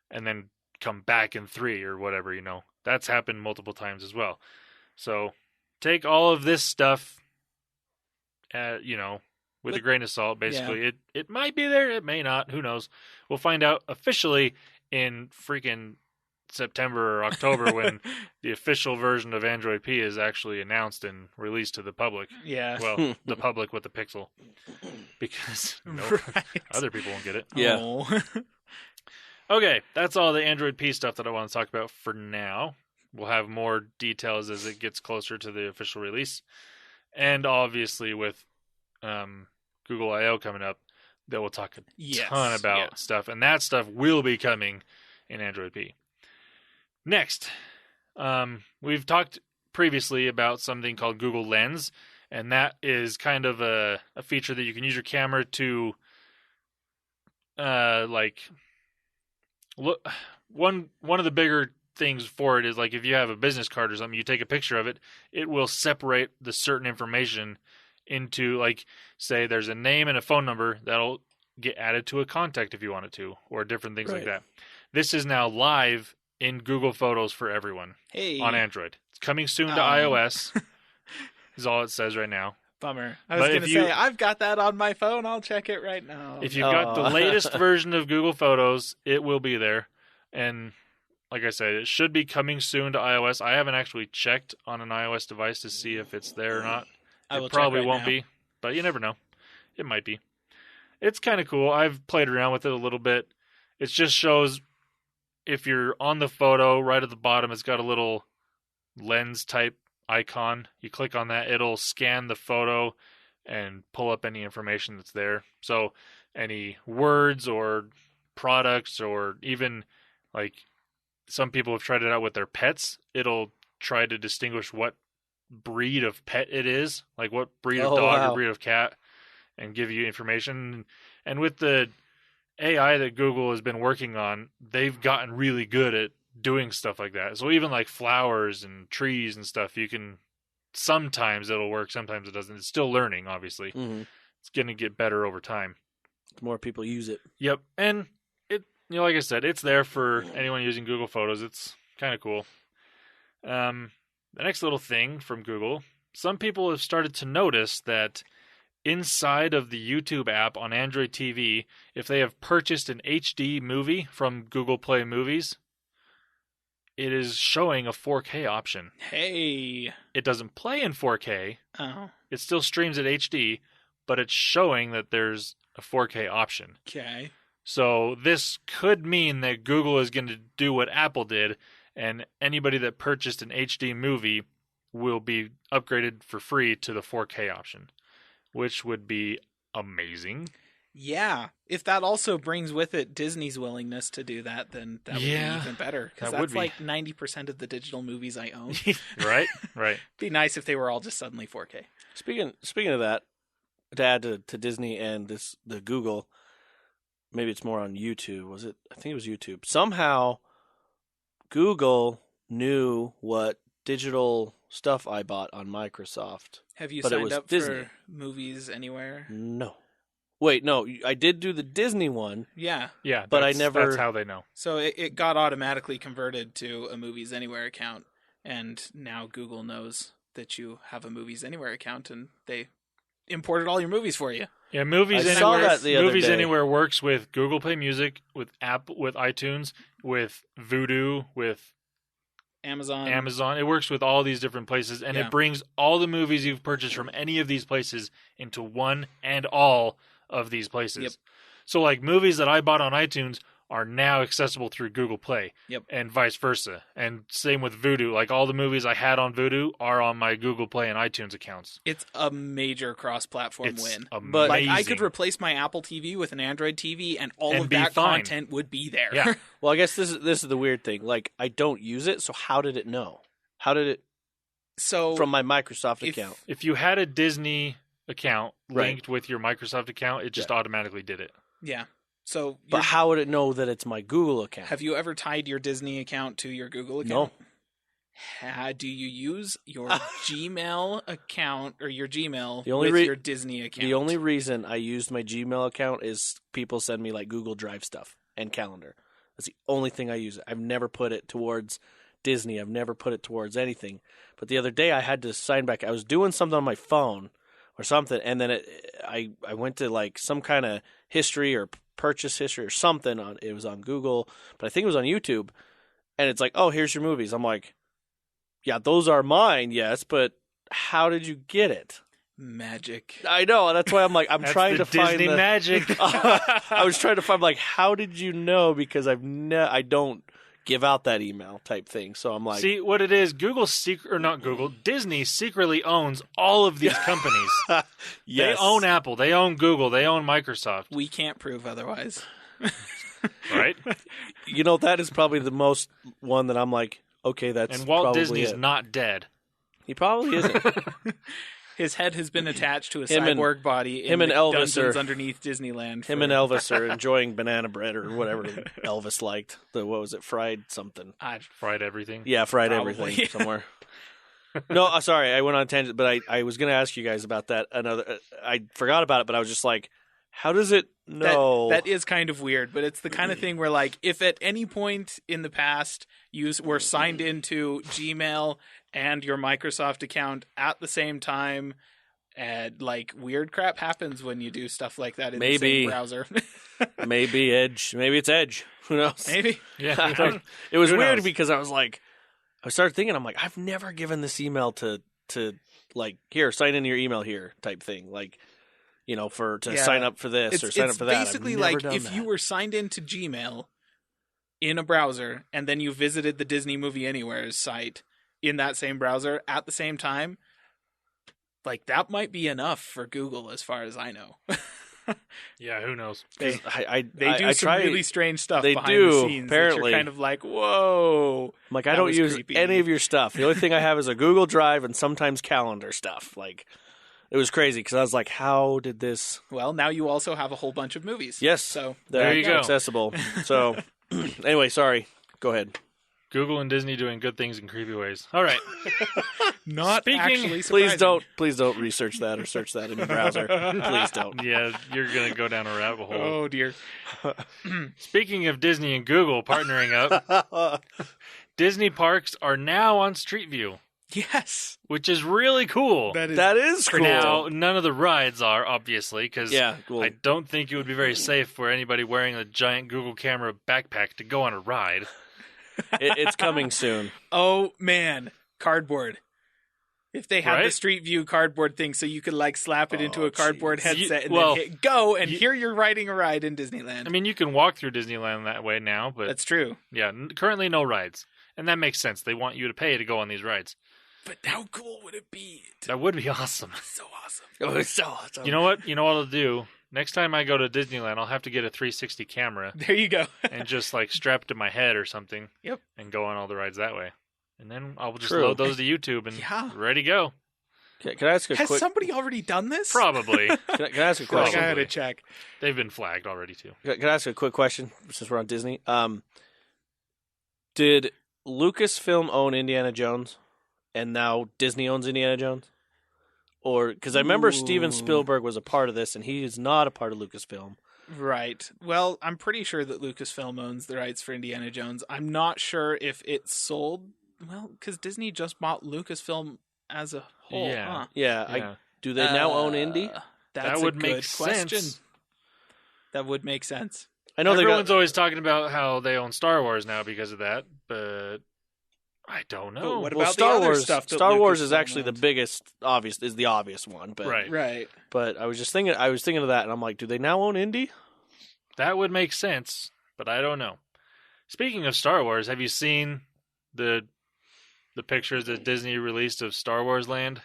Speaker 1: and then come back in 3 or whatever, That's happened multiple times as well. So take all of this stuff, with a grain of salt, basically. Yeah. It might be there, it may not, who knows. We'll find out officially in freaking September or October when the official version of Android P is actually announced and released to the public.
Speaker 3: Yeah.
Speaker 1: Well, the public with the Pixel. Because other people won't get it.
Speaker 2: Yeah.
Speaker 3: Oh.
Speaker 1: Okay, that's all the Android P stuff that I want to talk about for now. We'll have more details as it gets closer to the official release. And obviously with Google I/O coming up, that we'll talk a ton about stuff. And that stuff will be coming in Android P. Next, we've talked previously about something called Google Lens, and that is kind of a feature that you can use your camera to, look. One of the bigger things for it is like if you have a business card or something, you take a picture of it, it will separate the certain information into, like, say there's a name and a phone number that'll get added to a contact if you want it to, or different things like that. This is now live in Google Photos for everyone on Android. It's coming soon to iOS, is all it says right now.
Speaker 3: Bummer. I was going to say, I've got that on my phone. I'll check it right now.
Speaker 1: If you've got the latest version of Google Photos, it will be there. And like I said, it should be coming soon to iOS. I haven't actually checked on an iOS device to see if it's there or not. It probably won't be, but you never know. It might be. It's kind of cool. I've played around with it a little bit. It just shows if you're on the photo, right at the bottom, it's got a little lens type icon. You click on that, it'll scan the photo and pull up any information that's there. So any words or products, or even like some people have tried it out with their pets, it'll try to distinguish what breed of pet it is, like what breed of dog or breed of cat, and give you information. And with the AI that Google has been working on, they've gotten really good at doing stuff like that. So even like flowers and trees and stuff, you can, sometimes it'll work, sometimes it doesn't. It's still learning, obviously. Mm-hmm. It's going to get better over time.
Speaker 2: The more people use it.
Speaker 1: Yep. And it, like I said, it's there for anyone using Google Photos. It's kind of cool. The next little thing from Google, some people have started to notice that inside of the YouTube app on Android TV, if they have purchased an HD movie from Google Play Movies, it is showing a 4K option.
Speaker 3: Hey!
Speaker 1: It doesn't play in 4K.
Speaker 3: Oh.
Speaker 1: It still streams at HD, but it's showing that there's a 4K option.
Speaker 3: Okay.
Speaker 1: So this could mean that Google is going to do what Apple did, and anybody that purchased an HD movie will be upgraded for free to the 4K option, which would be amazing.
Speaker 3: Yeah. If that also brings with it Disney's willingness to do that, then that would be even better. Because that's like 90% of the digital movies I own.
Speaker 1: Right.
Speaker 3: Be nice if they were all just suddenly 4K.
Speaker 2: Speaking of that, to add to Disney and the Google, maybe it's more on YouTube. Was it? I think it was YouTube. Somehow Google knew what digital stuff I bought on Microsoft.
Speaker 3: Have you signed up for Movies Anywhere?
Speaker 2: No. Wait, no. I did do the Disney one.
Speaker 3: Yeah.
Speaker 1: Yeah,
Speaker 2: but I never...
Speaker 1: That's how they know.
Speaker 3: So it got automatically converted to a Movies Anywhere account, and now Google knows that you have a Movies Anywhere account, and they imported all your movies for you.
Speaker 1: Yeah, Movies Anywhere works with Google Play Music, with iTunes, with Vudu, with
Speaker 3: Amazon.
Speaker 1: It works with all these different places, and it brings all the movies you've purchased from any of these places into one and all of these places.
Speaker 3: Yep.
Speaker 1: So, like, movies that I bought on iTunes are now accessible through Google Play.
Speaker 3: Yep.
Speaker 1: And vice versa. And same with Vudu. Like, all the movies I had on Vudu are on my Google Play and iTunes accounts.
Speaker 3: It's a major cross-platform win.
Speaker 1: Amazing.
Speaker 3: But like, I could replace my Apple TV with an Android TV, and all of that content would be there.
Speaker 1: Yeah.
Speaker 2: Well, I guess this is the weird thing. Like, I don't use it, so how did it know? How did it?
Speaker 3: So
Speaker 2: from my Microsoft account.
Speaker 1: If you had a Disney account linked with your Microsoft account, it just automatically did it.
Speaker 3: Yeah. So,
Speaker 2: but how would it know that it's my Google account?
Speaker 3: Have you ever tied your Disney account to your Google account?
Speaker 2: No.
Speaker 3: Do you use your Gmail account or your Gmail with your Disney account?
Speaker 2: The only reason I used my Gmail account is people send me like Google Drive stuff and calendar. That's the only thing I use. I've never put it towards Disney. I've never put it towards anything. But the other day I had to sign back. I was doing something on my phone or something, and then I went to like some kind of history or purchase history or something. It was on Google, but I think it was on YouTube. And it's like, oh, here's your movies. I'm like, yeah, those are mine, yes, but how did you get it?
Speaker 3: Magic.
Speaker 2: I know. That's why I'm like, I'm trying to find
Speaker 1: Disney magic.
Speaker 2: I was trying to find like, how did you know? Because I don't give out that email type thing. So I'm like,
Speaker 1: see what it is. Disney secretly owns all of these companies.
Speaker 2: yes.
Speaker 1: They own Apple. They own Google. They own Microsoft.
Speaker 3: We can't prove otherwise.
Speaker 1: Right?
Speaker 2: You know, that is probably the most one that I'm like, okay, that's
Speaker 1: and Walt
Speaker 2: probably
Speaker 1: Disney's
Speaker 2: it.
Speaker 1: not dead.
Speaker 2: He probably isn't.
Speaker 3: His head has been attached to a cyborg body in
Speaker 2: and Elvis
Speaker 3: dungeons underneath Disneyland.
Speaker 2: Him and Elvis are enjoying banana bread or whatever Elvis liked. What was it? Fried something.
Speaker 1: Fried everything?
Speaker 2: Yeah, fried
Speaker 3: Probably.
Speaker 2: everything somewhere. No, sorry, I went on a tangent, but I was going to ask you guys about that. I forgot about it, but I was just like, how does it know?
Speaker 3: That is kind of weird, but it's the kind of thing where, like, if at any point in the past you were signed into Gmail and your Microsoft account at the same time, and like weird crap happens when you do stuff like that in the same browser.
Speaker 2: Maybe Edge. Maybe it's Edge. Who knows?
Speaker 3: Maybe.
Speaker 1: Yeah.
Speaker 2: It was weird because I was like, I started thinking, I'm like, I've never given this email to like, here, sign in your email here type thing. Like, you know, sign up for this or sign up for that.
Speaker 3: It's basically like if you were signed into Gmail in a browser and then you visited the Disney Movie Anywhere's site in that same browser at the same time, like that might be enough for Google as far as I know.
Speaker 1: Yeah, who knows?
Speaker 3: They do some really strange stuff behind the scenes.
Speaker 2: Apparently.
Speaker 3: That you're kind of like, whoa.
Speaker 2: I'm like, I don't use any of your stuff. The only thing I have is a Google Drive and sometimes calendar stuff. Like, it was crazy because I was like, how did this?
Speaker 3: Well, now you also have a whole bunch of movies.
Speaker 2: Yes.
Speaker 3: So
Speaker 1: there you go.
Speaker 2: Accessible. So anyway, sorry. Go ahead.
Speaker 1: Google and Disney doing good things in creepy ways. All right.
Speaker 3: Actually surprising.
Speaker 2: Please don't research that or search that in your browser. Please don't.
Speaker 1: Yeah, you're going to go down a rabbit hole.
Speaker 3: Oh, dear.
Speaker 1: Speaking of Disney and Google partnering up, Disney parks are now on Street View.
Speaker 3: Yes.
Speaker 1: Which is really cool.
Speaker 2: That is cool.
Speaker 1: Now, none of the rides are, obviously, because
Speaker 2: cool.
Speaker 1: I don't think it would be very safe for anybody wearing a giant Google camera backpack to go on a ride.
Speaker 2: It's coming soon.
Speaker 3: Oh, man. Cardboard. If they had the Street View cardboard thing so you could like slap it into a cardboard headset and then hit go, and here you're riding a ride in Disneyland.
Speaker 1: I mean, you can walk through Disneyland that way now, but...
Speaker 3: That's true.
Speaker 1: Yeah, currently no rides. And that makes sense. They want you to pay to go on these rides.
Speaker 3: But how cool would it be?
Speaker 1: That would be awesome.
Speaker 3: So awesome.
Speaker 2: Oh, it's so awesome.
Speaker 1: You know what? You know what I'll do? Next time I go to Disneyland, I'll have to get a 360 camera.
Speaker 3: There you go.
Speaker 1: And just like strap to my head or something.
Speaker 3: Yep.
Speaker 1: And go on all the rides that way. And then I'll just load those to YouTube and ready to go.
Speaker 2: Can I ask a quick...
Speaker 3: Has somebody already done this?
Speaker 1: Probably.
Speaker 2: Can I ask a question?
Speaker 3: I had to check.
Speaker 1: They've been flagged already too.
Speaker 2: Can I ask a quick question since we're on Disney? Did Lucasfilm own Indiana Jones, and now Disney owns Indiana Jones? Or because I remember Steven Spielberg was a part of this, and he is not a part of Lucasfilm.
Speaker 3: Right. Well, I'm pretty sure that Lucasfilm owns the rights for Indiana Jones. I'm not sure if it sold. Well, because Disney just bought Lucasfilm as a whole.
Speaker 1: Yeah.
Speaker 3: Huh?
Speaker 2: Yeah. Do they now own Indy?
Speaker 3: That's
Speaker 1: that would
Speaker 3: a
Speaker 1: make
Speaker 3: good question.
Speaker 1: sense.
Speaker 3: That would make sense.
Speaker 2: I know
Speaker 1: everyone's always talking about how they own Star Wars now because of that, but I don't
Speaker 3: But
Speaker 1: know.
Speaker 3: what
Speaker 2: Well,
Speaker 3: about
Speaker 2: Star
Speaker 3: the other
Speaker 2: Wars.
Speaker 3: stuff that
Speaker 2: Star Wars
Speaker 3: Lucasfilm
Speaker 2: is actually the
Speaker 3: owns?
Speaker 2: biggest, the obvious one. But
Speaker 1: Right.
Speaker 2: But I was thinking of that, and I'm like, do they now own Indy?
Speaker 1: That would make sense, but I don't know. Speaking of Star Wars, have you seen the pictures that Disney released of Star Wars Land?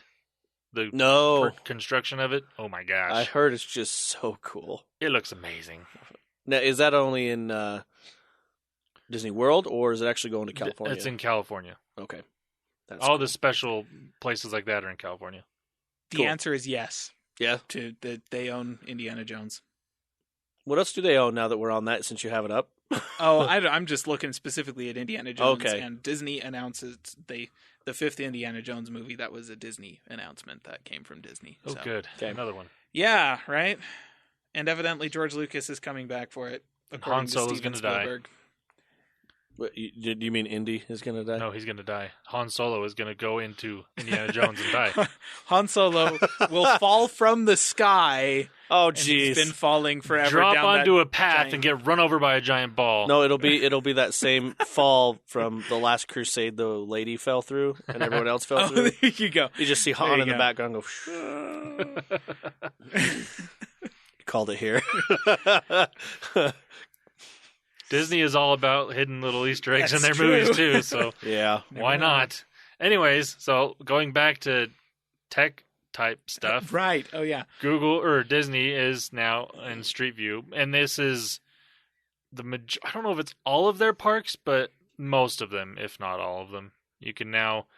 Speaker 1: The
Speaker 2: No.
Speaker 1: construction of it? Oh my gosh.
Speaker 2: I heard it's just so cool.
Speaker 1: It looks amazing.
Speaker 2: Now, is that only in Disney World, or is it actually going to California?
Speaker 1: It's in California.
Speaker 2: Okay. That's
Speaker 1: All
Speaker 2: cool.
Speaker 1: the special places like that are in California.
Speaker 3: The
Speaker 2: Cool.
Speaker 3: answer is yes.
Speaker 2: Yeah.
Speaker 3: To that they own Indiana Jones.
Speaker 2: What else do they own now that we're on that, since you have it up?
Speaker 3: Oh, I'm just looking specifically at Indiana Jones.
Speaker 2: Okay.
Speaker 3: And Disney announces the fifth Indiana Jones movie. That was a Disney announcement that came from Disney.
Speaker 1: Oh,
Speaker 3: So,
Speaker 1: good.
Speaker 2: Okay.
Speaker 1: Another one.
Speaker 3: yeah, right? And evidently George Lucas is coming back for it, according
Speaker 1: Han
Speaker 3: to
Speaker 1: Solo's
Speaker 3: Steven
Speaker 1: gonna die.
Speaker 3: Spielberg.
Speaker 2: What, you mean Indy is going to die?
Speaker 1: No, he's going to die. Han Solo is going to go into Indiana Jones and die.
Speaker 3: Han Solo will fall from the sky.
Speaker 2: Oh,
Speaker 3: And he's
Speaker 2: jeez.
Speaker 3: been falling forever.
Speaker 1: Drop
Speaker 3: down
Speaker 1: onto
Speaker 3: that
Speaker 1: a path
Speaker 3: giant-
Speaker 1: and get run over by a giant ball.
Speaker 2: No, it'll be that same fall from the Last Crusade. The lady fell through, and everyone else fell
Speaker 3: Oh,
Speaker 2: through.
Speaker 3: there you go.
Speaker 2: You just see
Speaker 3: There
Speaker 2: Han
Speaker 3: you
Speaker 2: in the
Speaker 3: go.
Speaker 2: background go. Called it here.
Speaker 1: Disney is all about hidden little Easter eggs in their
Speaker 3: That's
Speaker 1: movies
Speaker 3: true.
Speaker 1: too, so
Speaker 2: Yeah.
Speaker 1: why not? Anyways, so going back to tech type stuff,
Speaker 3: Right. Oh, yeah.
Speaker 1: Google or Disney is now in Street View, and this is I don't know if it's all of their parks, but most of them, if not all of them. You can now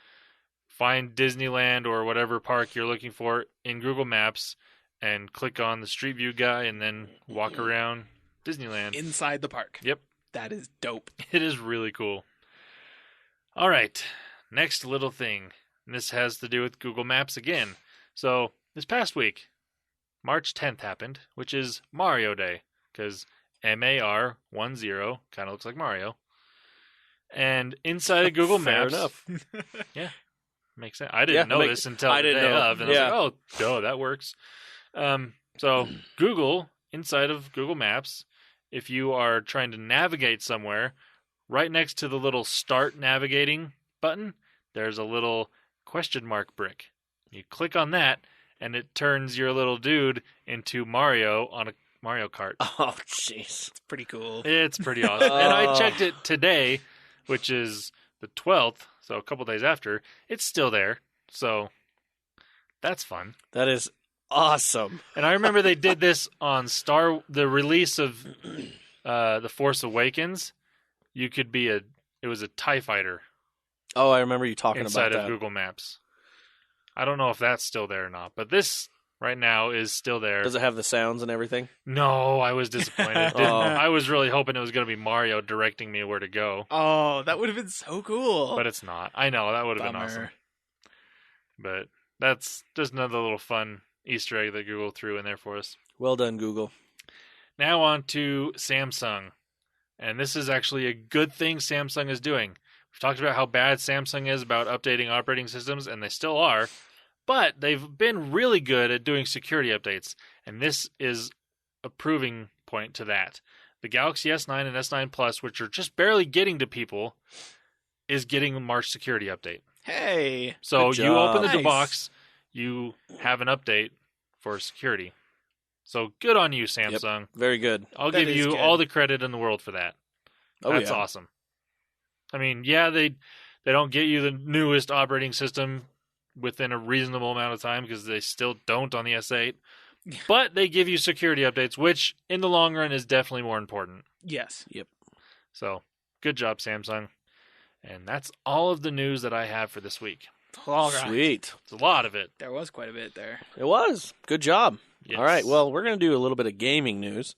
Speaker 1: find Disneyland or whatever park you're looking for in Google Maps and click on the Street View guy and then walk around Disneyland.
Speaker 3: Inside the park.
Speaker 1: Yep.
Speaker 3: That is dope.
Speaker 1: It is really cool. All right, next little thing. And this has to do with Google Maps again. So this past week, March 10th happened, which is Mario Day, because MAR 10 kind of looks like Mario. And inside of Google
Speaker 2: Fair
Speaker 1: Maps,
Speaker 2: enough.
Speaker 1: makes sense. I didn't know this until
Speaker 2: I
Speaker 1: the
Speaker 2: didn't
Speaker 1: day
Speaker 2: know.
Speaker 1: of, and
Speaker 2: Yeah.
Speaker 1: I was like, oh, duh, that works. So Google, inside of Google Maps, if you are trying to navigate somewhere, right next to the little start navigating button, there's a little question mark brick. You click on that, and it turns your little dude into Mario on a Mario Kart.
Speaker 2: Oh, jeez.
Speaker 3: It's pretty cool.
Speaker 1: It's pretty awesome. And I checked it today, which is the 12th, so a couple days after. It's still there, so that's fun.
Speaker 2: That is awesome.
Speaker 1: And I remember they did this on the release of The Force Awakens. You could be it was a TIE fighter
Speaker 2: Oh, I remember you talking
Speaker 1: inside
Speaker 2: about
Speaker 1: of
Speaker 2: that.
Speaker 1: Google Maps. I don't know if that's still there or not, but this right now is still there.
Speaker 2: Does it have the sounds and everything?
Speaker 1: No, I was disappointed. It didn't.
Speaker 2: Oh.
Speaker 1: I was really hoping it was going to be Mario directing me where to go,
Speaker 3: Oh, that would have been so cool.
Speaker 1: but it's not. I know, that would have been
Speaker 3: Bummer.
Speaker 1: awesome. But that's just another little fun Easter egg that Google threw in there for us.
Speaker 2: Well done, Google.
Speaker 1: Now on to Samsung. And this is actually a good thing Samsung is doing. We've talked about how bad Samsung is about updating operating systems, and they still are. But they've been really good at doing security updates. And this is a proving point to that. The Galaxy S9 and S9 Plus, which are just barely getting to people, is getting a March security update.
Speaker 3: Hey.
Speaker 1: So
Speaker 2: Good
Speaker 1: you open the
Speaker 3: job.
Speaker 1: box, you have an update for security. So good on you, Samsung.
Speaker 2: Very good.
Speaker 1: I'll
Speaker 3: That
Speaker 1: give
Speaker 3: is
Speaker 1: you
Speaker 3: good.
Speaker 1: all the credit in the world for that.
Speaker 2: Oh,
Speaker 1: That's
Speaker 2: yeah.
Speaker 1: awesome. I mean, yeah, they don't get you the newest operating system within a reasonable amount of time because they still don't on the S8. But they give you security updates, which in the long run is definitely more important.
Speaker 3: Yes.
Speaker 1: So good job, Samsung. And that's all of the news that I have for this week.
Speaker 3: All right.
Speaker 2: Sweet.
Speaker 1: It's a lot of it.
Speaker 3: There was quite a bit there.
Speaker 2: It was. Good job.
Speaker 1: Yes.
Speaker 2: All right. Well, we're going to do a little bit of gaming news.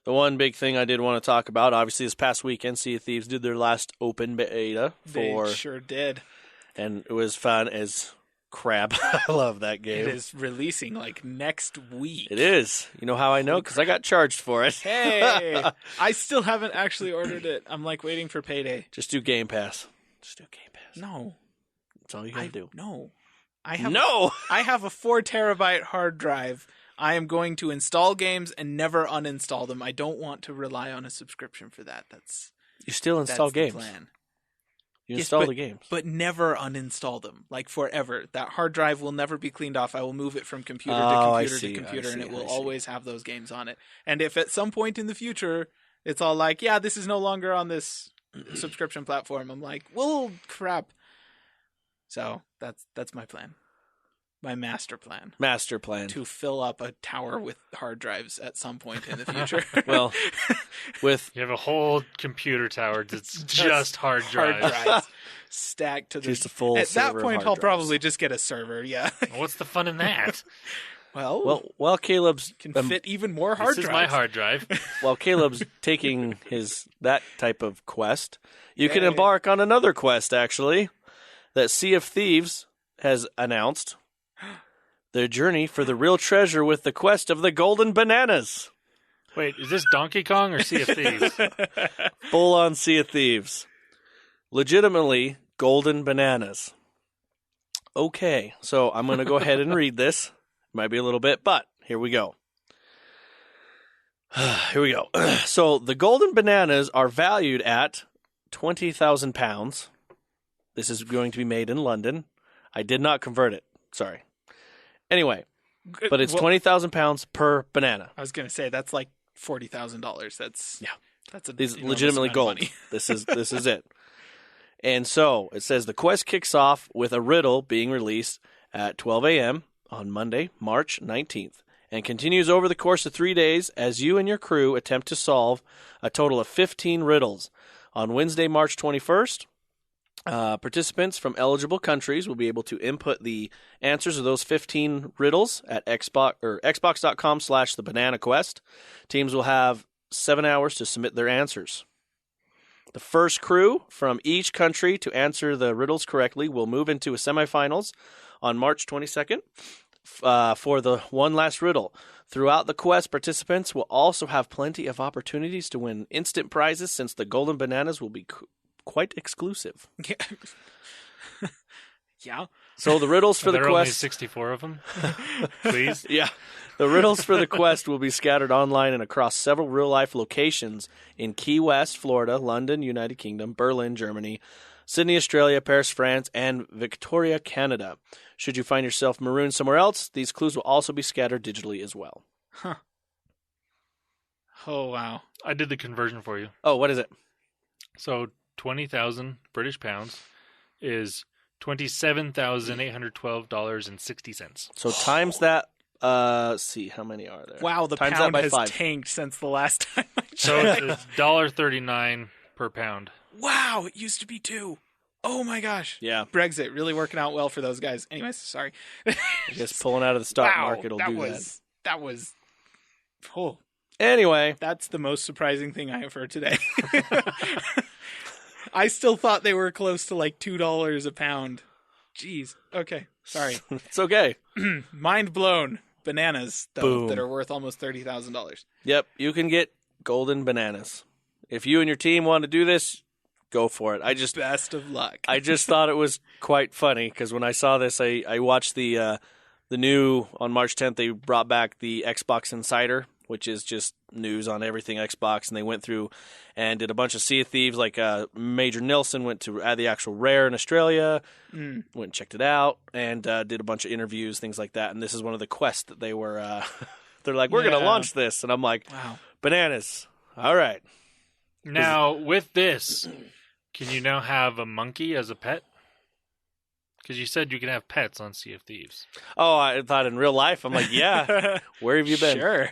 Speaker 2: The one big thing I did want to talk about, obviously, this past weekend, Sea of Thieves did their last open beta
Speaker 3: They sure did.
Speaker 2: and it was fun as crap. I love that game.
Speaker 3: It is releasing like next week.
Speaker 2: It is. You know how I know? Because I got charged for it.
Speaker 3: Hey, I still haven't actually ordered it. I'm like waiting for payday.
Speaker 2: Just do Game Pass. Just do Game Pass.
Speaker 3: No,
Speaker 2: That's all you got to do.
Speaker 3: No, I have
Speaker 2: No!
Speaker 3: I have a 4 terabyte hard drive. I am going to install games and never uninstall them. I don't want to rely on a subscription for that.
Speaker 2: You still install
Speaker 3: That's the
Speaker 2: games.
Speaker 3: plan.
Speaker 2: You install the games.
Speaker 3: But never uninstall them, like forever. That hard drive will never be cleaned off. I will move it from computer to computer, and it will always have those games on it. And if at some point in the future it's all like, yeah, this is no longer on this subscription platform, I'm like, well, crap. So that's my plan. My master plan.
Speaker 2: Master plan.
Speaker 3: To fill up a tower with hard drives at some point in the future.
Speaker 2: Well, with...
Speaker 1: You have a whole computer tower that's just hard drives.
Speaker 3: Stacked to the...
Speaker 2: Just a full
Speaker 3: At that
Speaker 2: server
Speaker 3: point,
Speaker 2: of hard
Speaker 3: I'll
Speaker 2: drives.
Speaker 3: probably just get a server, yeah.
Speaker 1: What's the fun in that?
Speaker 2: While Caleb's...
Speaker 3: can fit even more hard drives.
Speaker 1: This is my hard drive.
Speaker 2: While Caleb's taking that type of quest, you can embark on another quest, actually, that Sea of Thieves has announced. Their journey for the real treasure with the quest of the golden bananas.
Speaker 1: Wait, is this Donkey Kong or Sea of Thieves?
Speaker 2: Full on Sea of Thieves. Legitimately golden bananas. Okay, so I'm going to go ahead and read this. Might be a little bit, but here we go. Here we go. So the golden bananas are valued at £20,000. This is going to be made in London. I did not convert it. Sorry. Anyway, but it's £20,000 per banana.
Speaker 3: I was going to say that's like $40,000. That's
Speaker 2: These legitimately gold. This is it. And so it says the quest kicks off with a riddle being released at 12 a.m. on Monday, March 19th, and continues over the course of 3 days as you and your crew attempt to solve a total of 15 riddles. On Wednesday, March 21st, participants from eligible countries will be able to input the answers of those 15 riddles at xbox.com/thebananaquest. Teams will have 7 hours to submit their answers. The first crew from each country to answer the riddles correctly will move into a semifinals on March 22nd for the one last riddle. Throughout the quest, participants will also have plenty of opportunities to win instant prizes since the golden bananas will be quite exclusive.
Speaker 3: Yeah.
Speaker 2: So the riddles for the
Speaker 1: there are
Speaker 2: quest...
Speaker 1: only 64 of them? Please?
Speaker 2: Yeah. The riddles for the quest will be scattered online and across several real-life locations in Key West, Florida, London, United Kingdom, Berlin, Germany, Sydney, Australia, Paris, France, and Victoria, Canada. Should you find yourself marooned somewhere else, these clues will also be scattered digitally as well.
Speaker 3: Huh. Oh, wow.
Speaker 1: I did the conversion for you.
Speaker 2: Oh, what is it?
Speaker 1: So 20,000 British pounds is $27,812.60.
Speaker 2: So times that, let's see, how many are there?
Speaker 3: Wow, the
Speaker 2: times
Speaker 3: pound
Speaker 2: that by
Speaker 3: has
Speaker 2: 5.
Speaker 3: tanked since the last time I checked.
Speaker 1: So it's $1.39 per pound.
Speaker 3: Wow, it used to be 2. Oh my gosh.
Speaker 2: Yeah.
Speaker 3: Brexit really working out well for those guys. Anyways, sorry.
Speaker 2: I guess pulling out of the stock market will do that.
Speaker 3: That was... Oh.
Speaker 2: Anyway.
Speaker 3: That's the most surprising thing I have heard today. I still thought they were close to like $2 a pound. Jeez. Okay. Sorry.
Speaker 2: It's okay.
Speaker 3: Mind blown. Bananas, though,
Speaker 2: Boom.
Speaker 3: that are worth almost $30,000.
Speaker 2: Yep. You can get golden bananas. If you and your team want to do this, go for it.
Speaker 3: Best of luck.
Speaker 2: I just thought it was quite funny because when I saw this, I watched the new, on March 10th, they brought back the Xbox Insider, which is just news on everything Xbox, and they went through and did a bunch of Sea of Thieves, like Major Nilsson went to add the actual Rare in Australia, went and checked it out, and did a bunch of interviews, things like that, and this is one of the quests that they were, they're like, we're going to launch this, and I'm like,
Speaker 3: wow.
Speaker 2: Bananas. All right.
Speaker 1: Now, with this, can you now have a monkey as a pet? Because you said you can have pets on Sea of Thieves.
Speaker 2: Oh, I thought in real life, I'm like, yeah, where have you been?
Speaker 3: Sure.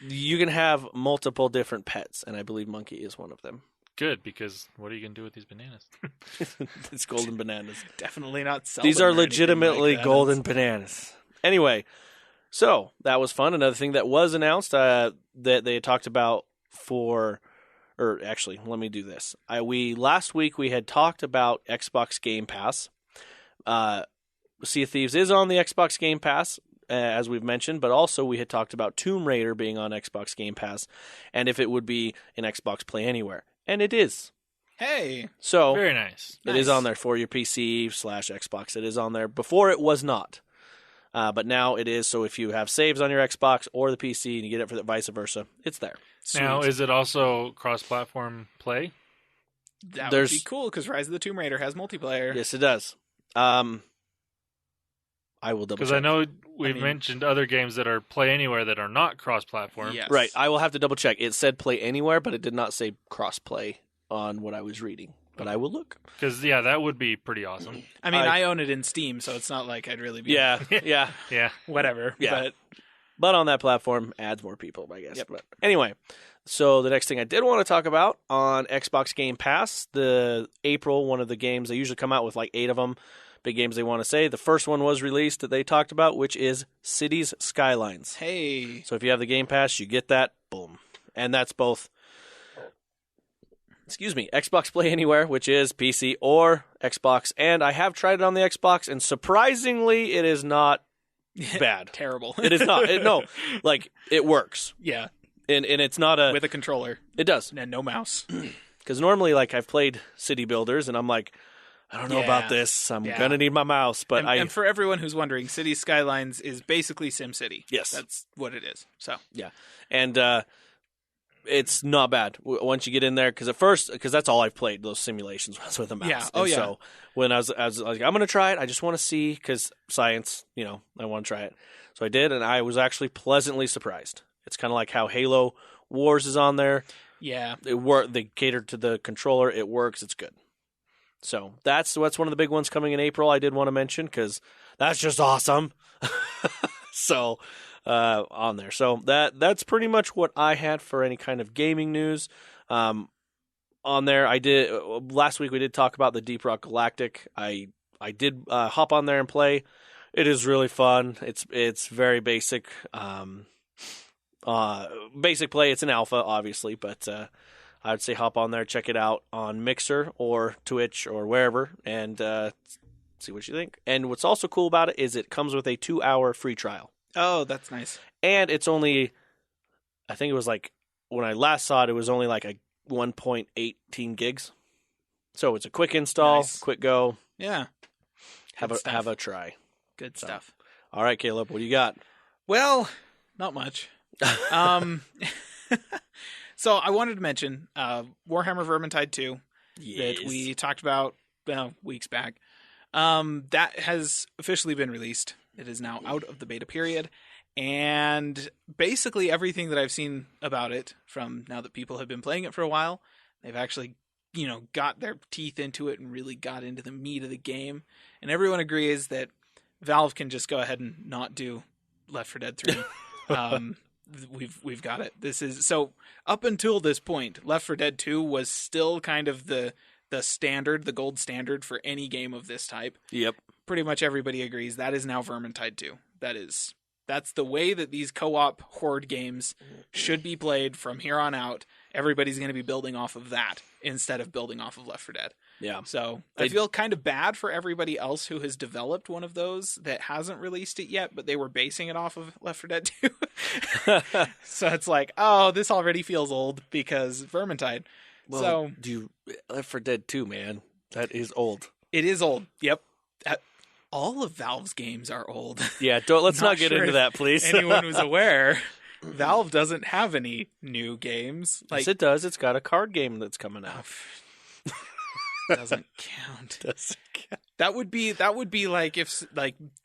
Speaker 2: You can have multiple different pets, and I believe monkey is one of them.
Speaker 1: Good, because what are you going to do with these bananas?
Speaker 2: It's golden bananas.
Speaker 3: Definitely not selling.
Speaker 2: These are
Speaker 3: or anything
Speaker 2: legitimately
Speaker 3: like that.
Speaker 2: golden bananas. Anyway, so that was fun. Another thing that was announced that they had talked about actually, let me do this. Last week we had talked about Xbox Game Pass. Sea of Thieves is on the Xbox Game Pass, as we've mentioned, but also we had talked about Tomb Raider being on Xbox Game Pass, and if it would be an Xbox Play Anywhere. And it is.
Speaker 3: Hey.
Speaker 2: So
Speaker 1: Very nice.
Speaker 2: It is on there for your PC/Xbox. It is on there. Before it was not. But now it is, so if you have saves on your Xbox or the PC and you get it for the vice versa, it's there.
Speaker 1: Now, is it also cross-platform play?
Speaker 3: That would be cool because Rise of the Tomb Raider has multiplayer.
Speaker 2: Yes, it does. I will double check.
Speaker 1: Because I know we've mentioned other games that are Play Anywhere that are not cross-platform.
Speaker 3: Yes.
Speaker 2: Right. I will have to double check. It said Play Anywhere, but it did not say cross-play on what I was reading. But I will look.
Speaker 1: Because, yeah, that would be pretty awesome.
Speaker 3: I mean, I own it in Steam, so it's not like I'd really be...
Speaker 2: Yeah.
Speaker 3: Whatever.
Speaker 2: Yeah. But on that platform, adds more people, I guess. Yep. But anyway, so the next thing I did want to talk about on Xbox Game Pass, the April, one of the games, they usually come out with like 8 of them, big games they want to say. The first one was released that they talked about, which is Cities Skylines.
Speaker 3: Hey.
Speaker 2: So if you have the Game Pass, you get that. Boom. And that's both... Xbox Play Anywhere, which is PC or Xbox, and I have tried it on the Xbox, and surprisingly, it is not bad.
Speaker 3: Terrible.
Speaker 2: It is not. It works.
Speaker 3: Yeah.
Speaker 2: And it's not a...
Speaker 3: With a controller.
Speaker 2: It does.
Speaker 3: And no mouse.
Speaker 2: Because normally, like, I've played City Builders, and I'm like, I don't know about this. I'm going to need my mouse, but
Speaker 3: and for everyone who's wondering, Cities Skylines is basically SimCity.
Speaker 2: Yes.
Speaker 3: That's what it is. So.
Speaker 2: Yeah. And, it's not bad once you get in there because that's all I've played, those simulations was with a mouse.
Speaker 3: Yeah.
Speaker 2: So when I was like, I'm going to try it. I just want to see because science, I want to try it. So I did, and I was actually pleasantly surprised. It's kind of like how Halo Wars is on there.
Speaker 3: Yeah.
Speaker 2: They catered to the controller. It works. It's good. So that's one of the big ones coming in April. I did want to mention because that's just awesome. So. On there. So that's pretty much what I had for any kind of gaming news. On there, last week we did talk about the Deep Rock Galactic. I did hop on there and play. It is really fun. It's very basic. Basic play. It's an alpha, obviously, but I'd say hop on there, check it out on Mixer or Twitch or wherever, and see what you think. And what's also cool about it is it comes with a 2-hour free trial.
Speaker 3: Oh, that's nice.
Speaker 2: And it's only, I think it was like, when I last saw it, it was only like a 1.18 gigs. So it's a quick install, quick go.
Speaker 3: Yeah.
Speaker 2: Have a try.
Speaker 3: Good stuff.
Speaker 2: All right, Caleb, what do you got?
Speaker 3: Well, not much. So I wanted to mention Warhammer Vermintide 2 that we talked about weeks back. That has officially been released. It is now out of the beta period, and basically everything that I've seen about it from now that people have been playing it for a while, they've actually, got their teeth into it and really got into the meat of the game, and everyone agrees that Valve can just go ahead and not do Left 4 Dead 3. We've got it. This is so up until this point, Left 4 Dead 2 was still kind of the standard, the gold standard for any game of this type.
Speaker 2: Yep.
Speaker 3: Pretty much everybody agrees that is now Vermintide 2. That's the way that these co-op horde games should be played from here on out. Everybody's going to be building off of that instead of building off of Left 4 Dead.
Speaker 2: Yeah.
Speaker 3: So I feel kind of bad for everybody else who has developed one of those that hasn't released it yet, but they were basing it off of Left 4 Dead 2. So it's like, oh, this already feels old because Vermintide.
Speaker 2: Well, Left 4 Dead 2, man, that is old.
Speaker 3: It is old. Yep. All of Valve's games are old.
Speaker 2: Yeah, let's not get into that, please.
Speaker 3: Anyone who's aware, Valve doesn't have any new games.
Speaker 2: Yes, it does. It's got a card game that's coming out.
Speaker 3: Doesn't count. That would be like if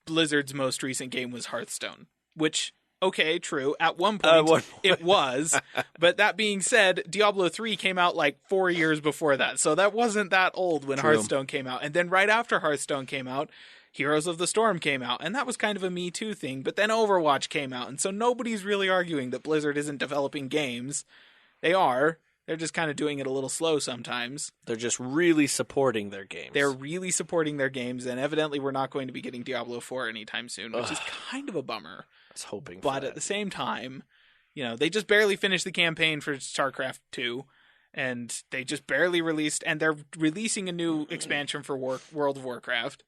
Speaker 3: Blizzard's most recent game was Hearthstone, which okay, true. At one point it was, but that being said, Diablo 3 came out like 4 years before that, so that wasn't that old when Hearthstone came out. And then right after Hearthstone came out, Heroes of the Storm came out, and that was kind of a Me Too thing. But then Overwatch came out, and so nobody's really arguing that Blizzard isn't developing games. They are. They're just kind of doing it a little slow sometimes.
Speaker 2: They're just really supporting their games.
Speaker 3: They're really supporting their games, and evidently we're not going to be getting Diablo 4 anytime soon, which is kind of a bummer.
Speaker 2: I was hoping for
Speaker 3: But
Speaker 2: that.
Speaker 3: at the same time, they just barely finished the campaign for StarCraft 2, and they just barely released, and they're releasing a new expansion for World of Warcraft.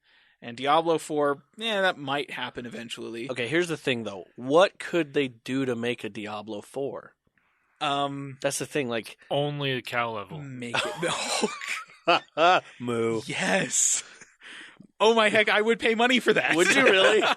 Speaker 3: And Diablo 4, that might happen eventually.
Speaker 2: Okay, here's the thing, though. What could they do to make a Diablo 4? That's the thing, like...
Speaker 1: Only a cow level.
Speaker 3: Make it...
Speaker 2: Moo.
Speaker 3: Yes. Oh my heck, I would pay money for that.
Speaker 2: Would you really?
Speaker 3: I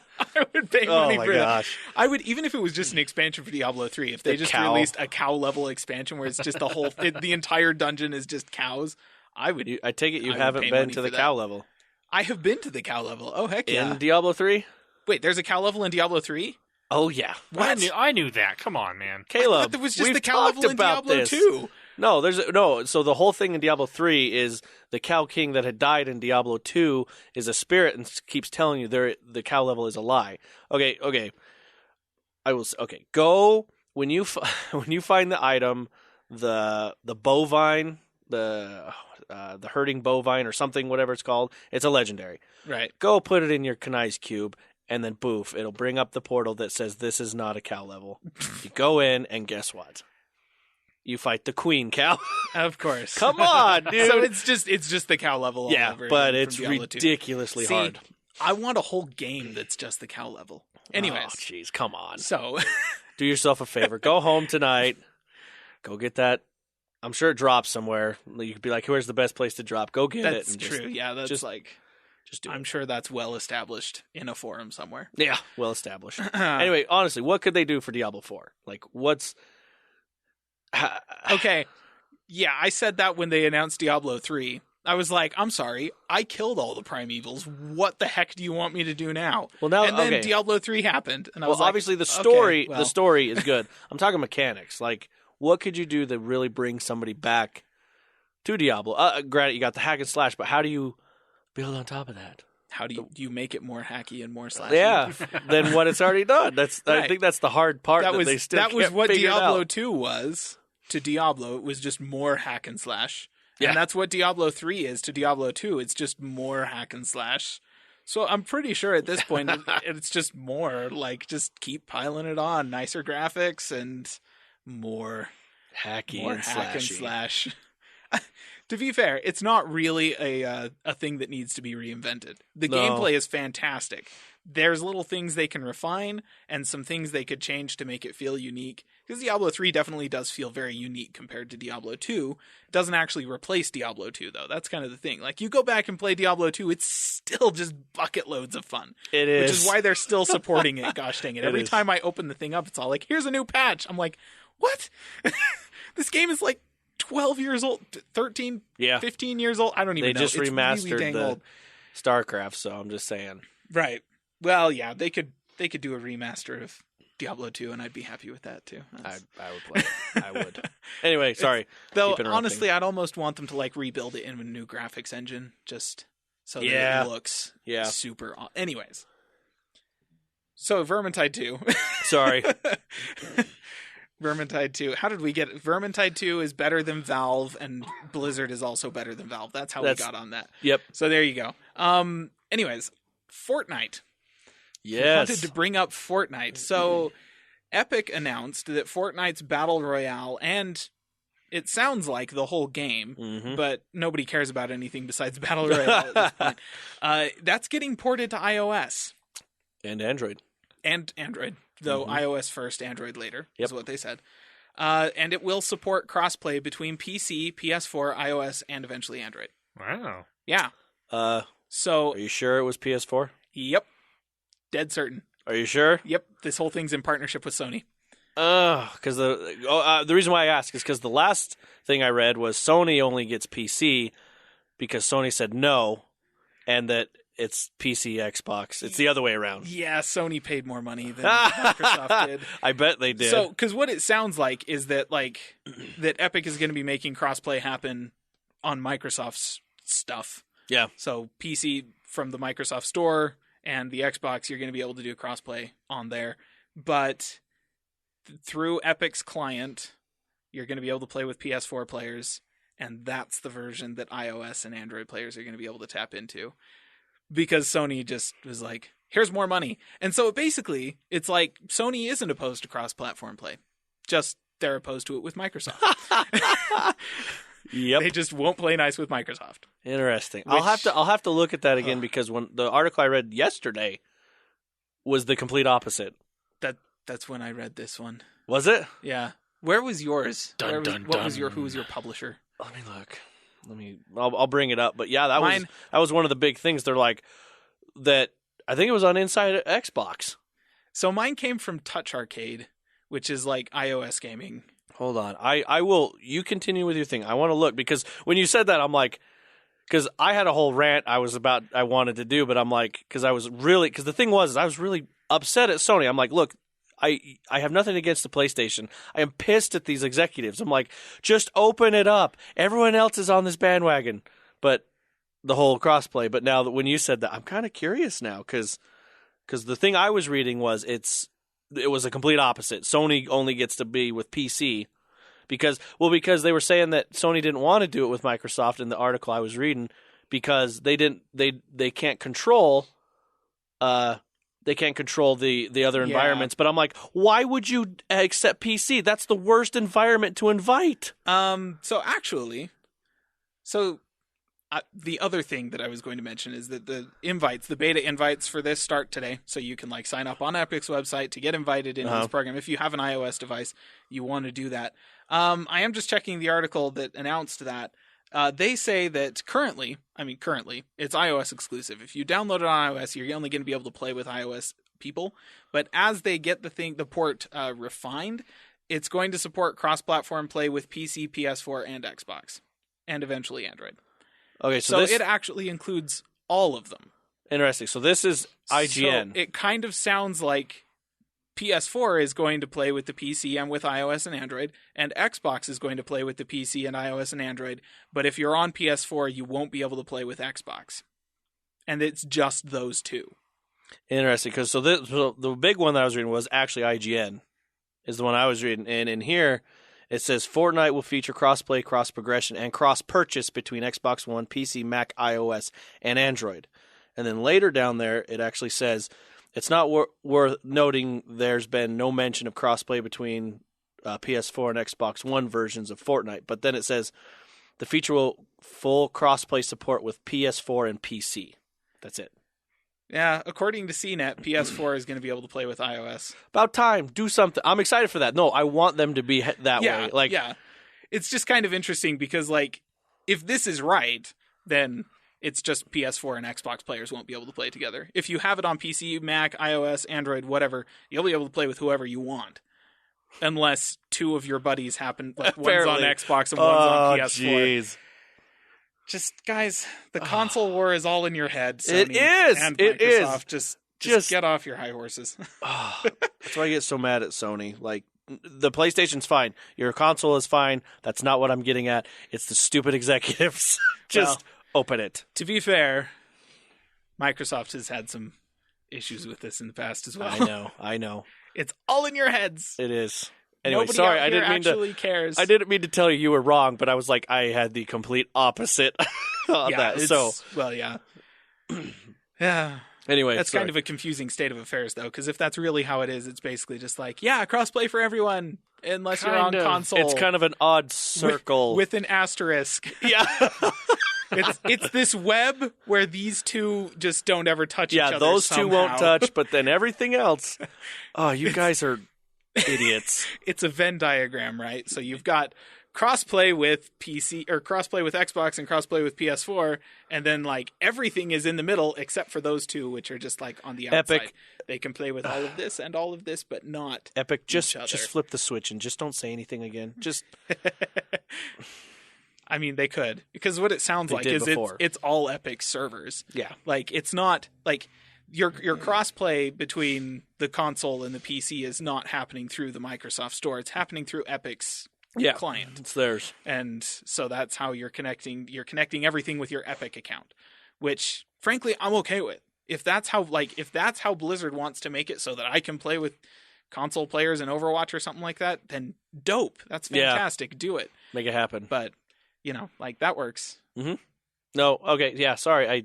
Speaker 3: would pay money for
Speaker 2: gosh.
Speaker 3: that. I would, even if it was just an expansion for Diablo 3, if they just released a cow level expansion where it's just the entire dungeon is just cows, I would.
Speaker 2: I take it you
Speaker 3: I would
Speaker 2: haven't
Speaker 3: pay
Speaker 2: been
Speaker 3: money
Speaker 2: to the
Speaker 3: for
Speaker 2: cow
Speaker 3: that.
Speaker 2: level.
Speaker 3: I have been to the cow level. Oh, heck yeah.
Speaker 2: In Diablo 3?
Speaker 3: Wait, there's a cow level in Diablo 3?
Speaker 2: Oh, yeah.
Speaker 3: What?
Speaker 1: I knew that. Come on, man.
Speaker 2: Caleb,
Speaker 3: I thought there was just
Speaker 2: we've
Speaker 3: the cow
Speaker 2: talked
Speaker 3: level in
Speaker 2: about
Speaker 3: Diablo
Speaker 2: this.
Speaker 3: 2.
Speaker 2: No, so the whole thing in Diablo 3 is the Cow King that had died in Diablo 2 is a spirit and keeps telling you the cow level is a lie. Okay. Go when you when you find the item, the bovine, the herding bovine or something, whatever it's called. It's a legendary.
Speaker 3: Right.
Speaker 2: Go put it in your Kanai's cube, and then boof, it'll bring up the portal that says this is not a cow level. You go in, and guess what? You fight the queen cow.
Speaker 3: Of course.
Speaker 2: Come on, dude.
Speaker 3: So it's just the cow level.
Speaker 2: Yeah,
Speaker 3: all over
Speaker 2: but
Speaker 3: again
Speaker 2: it's
Speaker 3: from Diablo 2.
Speaker 2: ridiculously
Speaker 3: See,
Speaker 2: hard.
Speaker 3: I want a whole game that's just the cow level. Anyways.
Speaker 2: Oh, jeez, come on.
Speaker 3: So.
Speaker 2: Do yourself a favor. Go home tonight. Go get that. I'm sure it drops somewhere. You could be like, where's the best place to drop? Go get it.
Speaker 3: That's
Speaker 2: and
Speaker 3: true. Yeah, that's
Speaker 2: just
Speaker 3: like.
Speaker 2: Just do
Speaker 3: I'm
Speaker 2: it.
Speaker 3: sure that's well established in a forum somewhere.
Speaker 2: Yeah, well established. Anyway, honestly, what could they do for Diablo 4? Like, what's...
Speaker 3: Okay. Yeah, I said that when they announced Diablo 3. I was like, I'm sorry, I killed all the primevals. What the heck do you want me to do now?
Speaker 2: Well, now,
Speaker 3: and then
Speaker 2: okay.
Speaker 3: Diablo 3 happened, and I was
Speaker 2: Well,
Speaker 3: like,
Speaker 2: obviously the story,
Speaker 3: okay, well.
Speaker 2: the story is good. I'm talking mechanics. Like, what could you do to really bring somebody back to Diablo? Granted, you got the hack and slash, but how do you build on top of that?
Speaker 3: How do you make it more hacky and more slashy?
Speaker 2: Yeah, than what it's already done. That's
Speaker 3: Right.
Speaker 2: I think that's the hard part that they still
Speaker 3: that was
Speaker 2: can't
Speaker 3: what
Speaker 2: figure it
Speaker 3: Diablo
Speaker 2: out.
Speaker 3: 2 was to Diablo. It was just more hack and slash.
Speaker 2: Yeah.
Speaker 3: And that's what Diablo 3 is to Diablo 2. It's just more hack and slash. So I'm pretty sure at this point it's just more. Like, just keep piling it on. Nicer graphics and more
Speaker 2: Hacky
Speaker 3: more
Speaker 2: and
Speaker 3: hack and
Speaker 2: slashy.
Speaker 3: slash. To be fair, it's not really a thing that needs to be reinvented. The
Speaker 2: No.
Speaker 3: gameplay is fantastic. There's little things they can refine and some things they could change to make it feel unique. Because Diablo 3 definitely does feel very unique compared to Diablo 2. It doesn't actually replace Diablo 2, though. That's kind of the thing. Like, you go back and play Diablo 2, it's still just bucket loads of fun.
Speaker 2: It is.
Speaker 3: Which is why they're still supporting it. Gosh dang it.
Speaker 2: It
Speaker 3: Every
Speaker 2: is.
Speaker 3: time I open the thing up, it's all like, here's a new patch. I'm like, what? This game is like 12 years old, 13,
Speaker 2: Yeah.
Speaker 3: 15 years old. I don't even
Speaker 2: They
Speaker 3: know.
Speaker 2: just
Speaker 3: It's
Speaker 2: remastered
Speaker 3: really dang
Speaker 2: the
Speaker 3: old.
Speaker 2: StarCraft, so I'm just saying.
Speaker 3: Right. Well, yeah, they could do a remaster of Diablo 2, and I'd be happy with that too.
Speaker 2: I would play it. I would. Anyway, sorry.
Speaker 3: Though
Speaker 2: Keep interrupting.
Speaker 3: honestly, I'd almost want them to like rebuild it in a new graphics engine, just so that
Speaker 2: Yeah.
Speaker 3: it looks
Speaker 2: Yeah.
Speaker 3: super. Anyways, so Vermintide 2.
Speaker 2: Sorry.
Speaker 3: Vermintide 2. How did we get it? Vermintide 2 is better than Valve, and Blizzard is also better than Valve. That's how we got on that.
Speaker 2: Yep.
Speaker 3: So there you go. Anyways, Fortnite.
Speaker 2: Yes.
Speaker 3: Wanted to bring up Fortnite. So Epic announced that Fortnite's Battle Royale, and it sounds like the whole game,
Speaker 2: Mhm.
Speaker 3: but nobody cares about anything besides Battle Royale at this point. That's getting ported to iOS
Speaker 2: And Android.
Speaker 3: and Android, though
Speaker 2: Mhm.
Speaker 3: iOS first, Android later,
Speaker 2: Yep.
Speaker 3: is what they said. And it will support crossplay between PC, PS4, iOS, and eventually Android.
Speaker 1: Wow.
Speaker 3: Yeah.
Speaker 2: Are
Speaker 3: So,
Speaker 2: you sure it was PS4?
Speaker 3: yep. Dead certain.
Speaker 2: Are you sure?
Speaker 3: Yep. This whole thing's in partnership with Sony.
Speaker 2: Because the reason why I ask is because the last thing I read was Sony only gets PC because Sony said no, and that it's PC, Xbox. It's the other way around.
Speaker 3: Yeah, Sony paid more money than Microsoft did.
Speaker 2: I bet they did.
Speaker 3: So, because what it sounds like is that that Epic is going to be making crossplay happen on Microsoft's stuff.
Speaker 2: yeah,
Speaker 3: So PC from the Microsoft Store and the Xbox, you're going to be able to do crossplay on there. But through Epic's client, you're going to be able to play with PS4 players, and that's the version that iOS and Android players are going to be able to tap into. Because Sony just was like, here's more money. And so basically, it's like Sony isn't opposed to cross-platform play. Just they're opposed to it with Microsoft.
Speaker 2: yep.
Speaker 3: They just won't play nice with Microsoft.
Speaker 2: Interesting.
Speaker 3: Which-
Speaker 2: I'll have to look at that again because when the article I read yesterday was the complete opposite.
Speaker 3: That's when I read this one.
Speaker 2: Was it?
Speaker 3: Yeah. Where was yours?
Speaker 1: Dun,
Speaker 3: Where was,
Speaker 1: dun,
Speaker 3: what was
Speaker 1: dun.
Speaker 3: who was your publisher?
Speaker 2: Let me look. I'll bring it up. But yeah, that
Speaker 3: Mine-
Speaker 2: was one of the big things. They're like that. I think it was on Inside Xbox.
Speaker 3: So mine came from Touch Arcade, which is like iOS gaming.
Speaker 2: Hold on. I will. You continue with your thing. I want to look because when you said that, I'm like, because I had a whole rant I wanted to do, but I'm like, because the thing was, I was really upset at Sony. I'm like, look, I have nothing against the PlayStation. I am pissed at these executives. I'm like, just open it up. Everyone else is on this bandwagon, but the whole crossplay. But now that when you said that, I'm kind of curious now because the thing I was reading was it was a complete opposite. Sony only gets to be with PC because they were saying that Sony didn't want to do it with Microsoft in the article I was reading because they can't control the other environments. But I'm like, why would you accept PC? That's the worst environment to invite.
Speaker 3: The other thing that I was going to mention is that the beta invites for this start today. So you can sign up on Epic's website to get invited into this program. If you have an iOS device, you want to do that. I am just checking the article that announced that. They say that currently, it's iOS exclusive. If you download it on iOS, you're only going to be able to play with iOS people. But as they get the port refined, it's going to support cross-platform play with PC, PS4, and Xbox, and eventually Android.
Speaker 2: Okay, so
Speaker 3: it actually includes all of them.
Speaker 2: Interesting. So this is IGN.
Speaker 3: So it kind of sounds like PS4 is going to play with the PC and with iOS and Android, and Xbox is going to play with the PC and iOS and Android. But if you're on PS4, you won't be able to play with Xbox. And it's just those two.
Speaker 2: Interesting, because the big one that I was reading was actually IGN, is the one I was reading. And in here, it says Fortnite will feature cross-play, cross-progression, and cross-purchase between Xbox One, PC, Mac, iOS, and Android. And then later down there, it actually says, it's not worth noting there's been no mention of cross-play between PS4 and Xbox One versions of Fortnite. But then it says, the feature will full cross-play support with PS4 and PC. That's it.
Speaker 3: Yeah, according to CNET, PS4 is going to be able to play with iOS.
Speaker 2: About time. Do something. I'm excited for that. No, I want them to be that way.
Speaker 3: Yeah. It's just kind of interesting because, if this is right, then it's just PS4 and Xbox players won't be able to play together. If you have it on PC, Mac, iOS, Android, whatever, you'll be able to play with whoever you want. Unless two of your buddies happen, one's on Xbox and one's on PS4. Jeez. Just, guys, the console war is all in your head, Sony
Speaker 2: it is.
Speaker 3: And Microsoft. Just get off your high horses.
Speaker 2: That's why I get so mad at Sony. The PlayStation's fine. Your console is fine. That's not what I'm getting at. It's the stupid executives. Open it.
Speaker 3: To be fair, Microsoft has had some issues with this in the past as well.
Speaker 2: I know.
Speaker 3: It's all in your heads.
Speaker 2: It is. Anyway,
Speaker 3: Nobody
Speaker 2: sorry,
Speaker 3: out here cares.
Speaker 2: I didn't mean to tell you were wrong, but I was like, I had the complete opposite on that.
Speaker 3: Yeah.
Speaker 2: Anyway,
Speaker 3: that's kind of a confusing state of affairs, though, because if that's really how it is, it's basically just crossplay for everyone, unless you're on console.
Speaker 2: It's kind of an odd circle
Speaker 3: with an asterisk.
Speaker 2: Yeah.
Speaker 3: It's this web where these two just don't ever touch each other.
Speaker 2: Yeah, those two won't touch, but then everything else. Oh, you guys are idiots.
Speaker 3: It's a Venn diagram, right? So you've got crossplay with PC or crossplay with Xbox and crossplay with PS4, and then everything is in the middle except for those two, which are just on the outside.
Speaker 2: Epic.
Speaker 3: They can play with all of this and all of this, but not
Speaker 2: Epic. Just flip the switch and just don't say anything again. Just.
Speaker 3: I mean, they could, because what it sounds like is it's all Epic servers.
Speaker 2: Yeah.
Speaker 3: It's not your crossplay between the console and the PC is not happening through the Microsoft Store. It's happening through Epic's client.
Speaker 2: It's theirs.
Speaker 3: And so that's how you're connecting everything with your Epic account, which frankly I'm okay with. If that's how Blizzard wants to make it so that I can play with console players in Overwatch or something like that, then dope. That's fantastic. Yeah. Do it.
Speaker 2: Make it happen.
Speaker 3: But that works.
Speaker 2: Mm-hmm. No, okay, yeah, sorry. I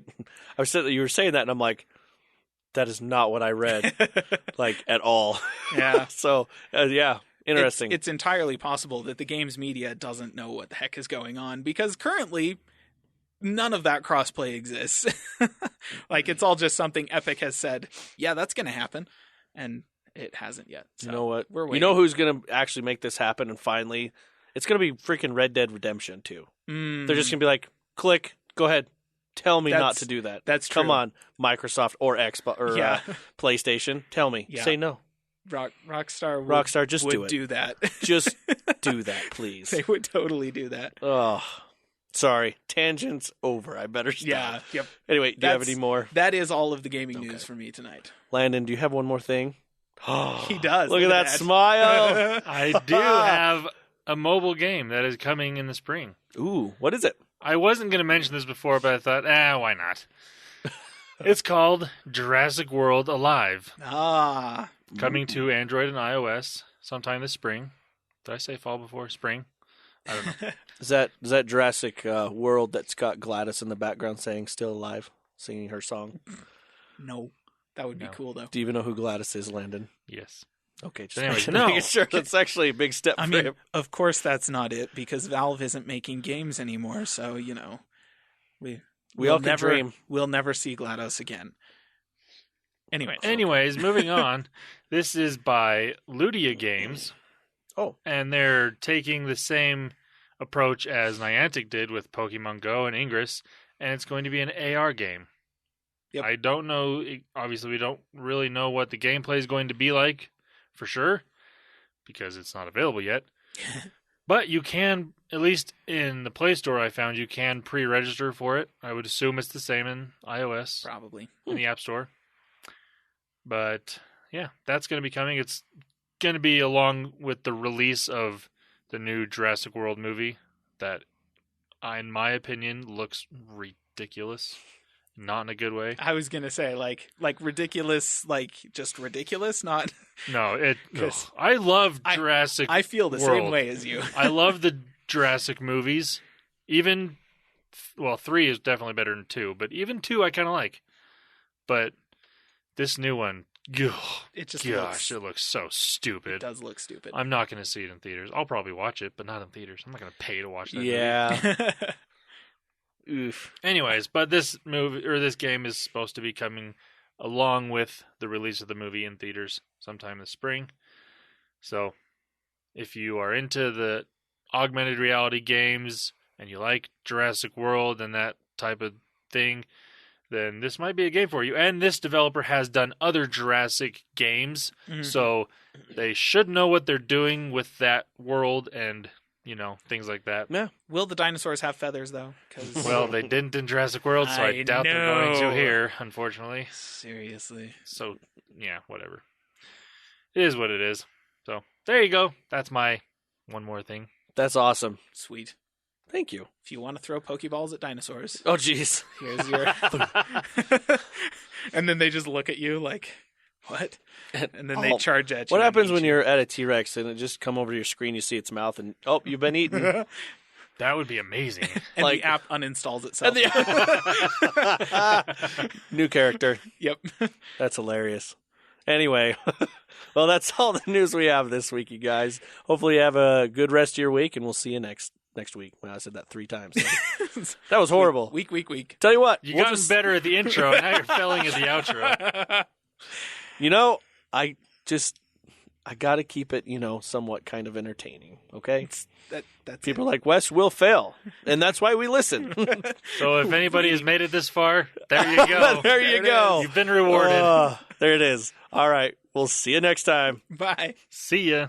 Speaker 2: was saying that you were saying that and I'm like, that is not what I read, at all.
Speaker 3: Yeah.
Speaker 2: So, interesting.
Speaker 3: It's entirely possible that the games media doesn't know what the heck is going on because currently none of that crossplay exists. It's all just something Epic has said, yeah, that's going to happen, and it hasn't yet. So
Speaker 2: you know what?
Speaker 3: We're waiting.
Speaker 2: You know who's going to actually make this happen, and finally, it's going to be freaking Red Dead Redemption 2. They're just going to be like, click, go ahead. Tell me not to do that.
Speaker 3: That's true.
Speaker 2: Come on, Microsoft or Xbox or PlayStation. Tell me.
Speaker 3: Yeah.
Speaker 2: Say no.
Speaker 3: Rockstar
Speaker 2: just
Speaker 3: would
Speaker 2: do
Speaker 3: that.
Speaker 2: Just do that, please.
Speaker 3: They would totally do that.
Speaker 2: Oh, sorry. Tangents over. I better stop.
Speaker 3: Yeah. Yep.
Speaker 2: Anyway, do you have any more?
Speaker 3: That is all of the gaming news for me tonight.
Speaker 2: Landon, do you have one more thing?
Speaker 3: He does.
Speaker 2: Look at that smile.
Speaker 1: I do have a mobile game that is coming in the spring.
Speaker 2: Ooh, what is it?
Speaker 1: I wasn't going to mention this before, but I thought, why not? It's called Jurassic World Alive. Coming to Android and iOS sometime this spring. Did I say fall before spring? I don't know.
Speaker 2: Is that Jurassic World that's got Gladys in the background saying "Still Alive," singing her song?
Speaker 3: No, that would be cool though.
Speaker 2: Do you even know who Gladys is, Landon?
Speaker 1: Yes.
Speaker 2: Okay, just
Speaker 1: anyways,
Speaker 2: making sure that's actually a big step.
Speaker 3: Of course that's not it because Valve isn't making games anymore. So we all can dream. We'll never see GLaDOS again.
Speaker 1: Anyways, moving on. This is by Ludia Games.
Speaker 2: Oh.
Speaker 1: And they're taking the same approach as Niantic did with Pokemon Go and Ingress, and it's going to be an AR game.
Speaker 3: Yep.
Speaker 1: I don't know. Obviously, we don't really know what the gameplay is going to be like for sure because it's not available yet. But you can, at least in the Play Store I found, you can pre-register for it. I would assume it's the same in iOS.
Speaker 3: Probably.
Speaker 1: In the App Store. But, yeah, that's going to be coming. It's going to be along with the release of the new Jurassic World movie that, in my opinion, looks ridiculous. Not in a good way.
Speaker 3: I was going to say, like ridiculous, just ridiculous, not...
Speaker 1: No, I love Jurassic
Speaker 3: I feel the
Speaker 1: World.
Speaker 3: same way as you.
Speaker 1: I love the Jurassic movies. Even, 3 is definitely better than 2, but even 2 I kind of like. But this new one, it looks so stupid.
Speaker 3: It does look stupid.
Speaker 1: I'm not going to see it in theaters. I'll probably watch it, but not in theaters. I'm not going to pay to watch that movie.
Speaker 2: Yeah. Oof.
Speaker 1: Anyways, but this game is supposed to be coming along with the release of the movie in theaters sometime this spring. So, if you are into the augmented reality games and you like Jurassic World and that type of thing, then this might be a game for you. And this developer has done other Jurassic games, so they should know what they're doing with that world and, things like that.
Speaker 2: Yeah.
Speaker 3: Will the dinosaurs have feathers, though?
Speaker 1: Well, they didn't in Jurassic World, so I doubt they're going to here, unfortunately.
Speaker 3: Seriously.
Speaker 1: So, yeah, whatever. It is what it is. So, there you go. That's my one more thing.
Speaker 2: That's awesome.
Speaker 3: Sweet.
Speaker 2: Thank you.
Speaker 3: If you want to throw Pokeballs at dinosaurs.
Speaker 2: Oh, jeez.
Speaker 3: Here's your... And then they just look at you like, what? And then they charge at you.
Speaker 2: What happens when you're at a T-Rex and it just come over to your screen, you see its mouth, and, you've been eaten?
Speaker 1: That would be amazing.
Speaker 3: And the app uninstalls itself.
Speaker 2: New character.
Speaker 3: Yep.
Speaker 2: That's hilarious. Anyway, well, that's all the news we have this week, you guys. Hopefully you have a good rest of your week, and we'll see you next week. Well, I said that 3 times. So. That was horrible.
Speaker 3: Week.
Speaker 2: Tell you what.
Speaker 1: You got better at the intro, now you're failing at the outro.
Speaker 2: I got to keep it, somewhat kind of entertaining, okay?
Speaker 3: That's
Speaker 2: People like Wes will fail, and that's why we listen.
Speaker 1: So if anybody has made it this far, there you go.
Speaker 2: There you go.
Speaker 1: You've been rewarded.
Speaker 2: There it is. All right. We'll see you next time.
Speaker 3: Bye.
Speaker 1: See ya.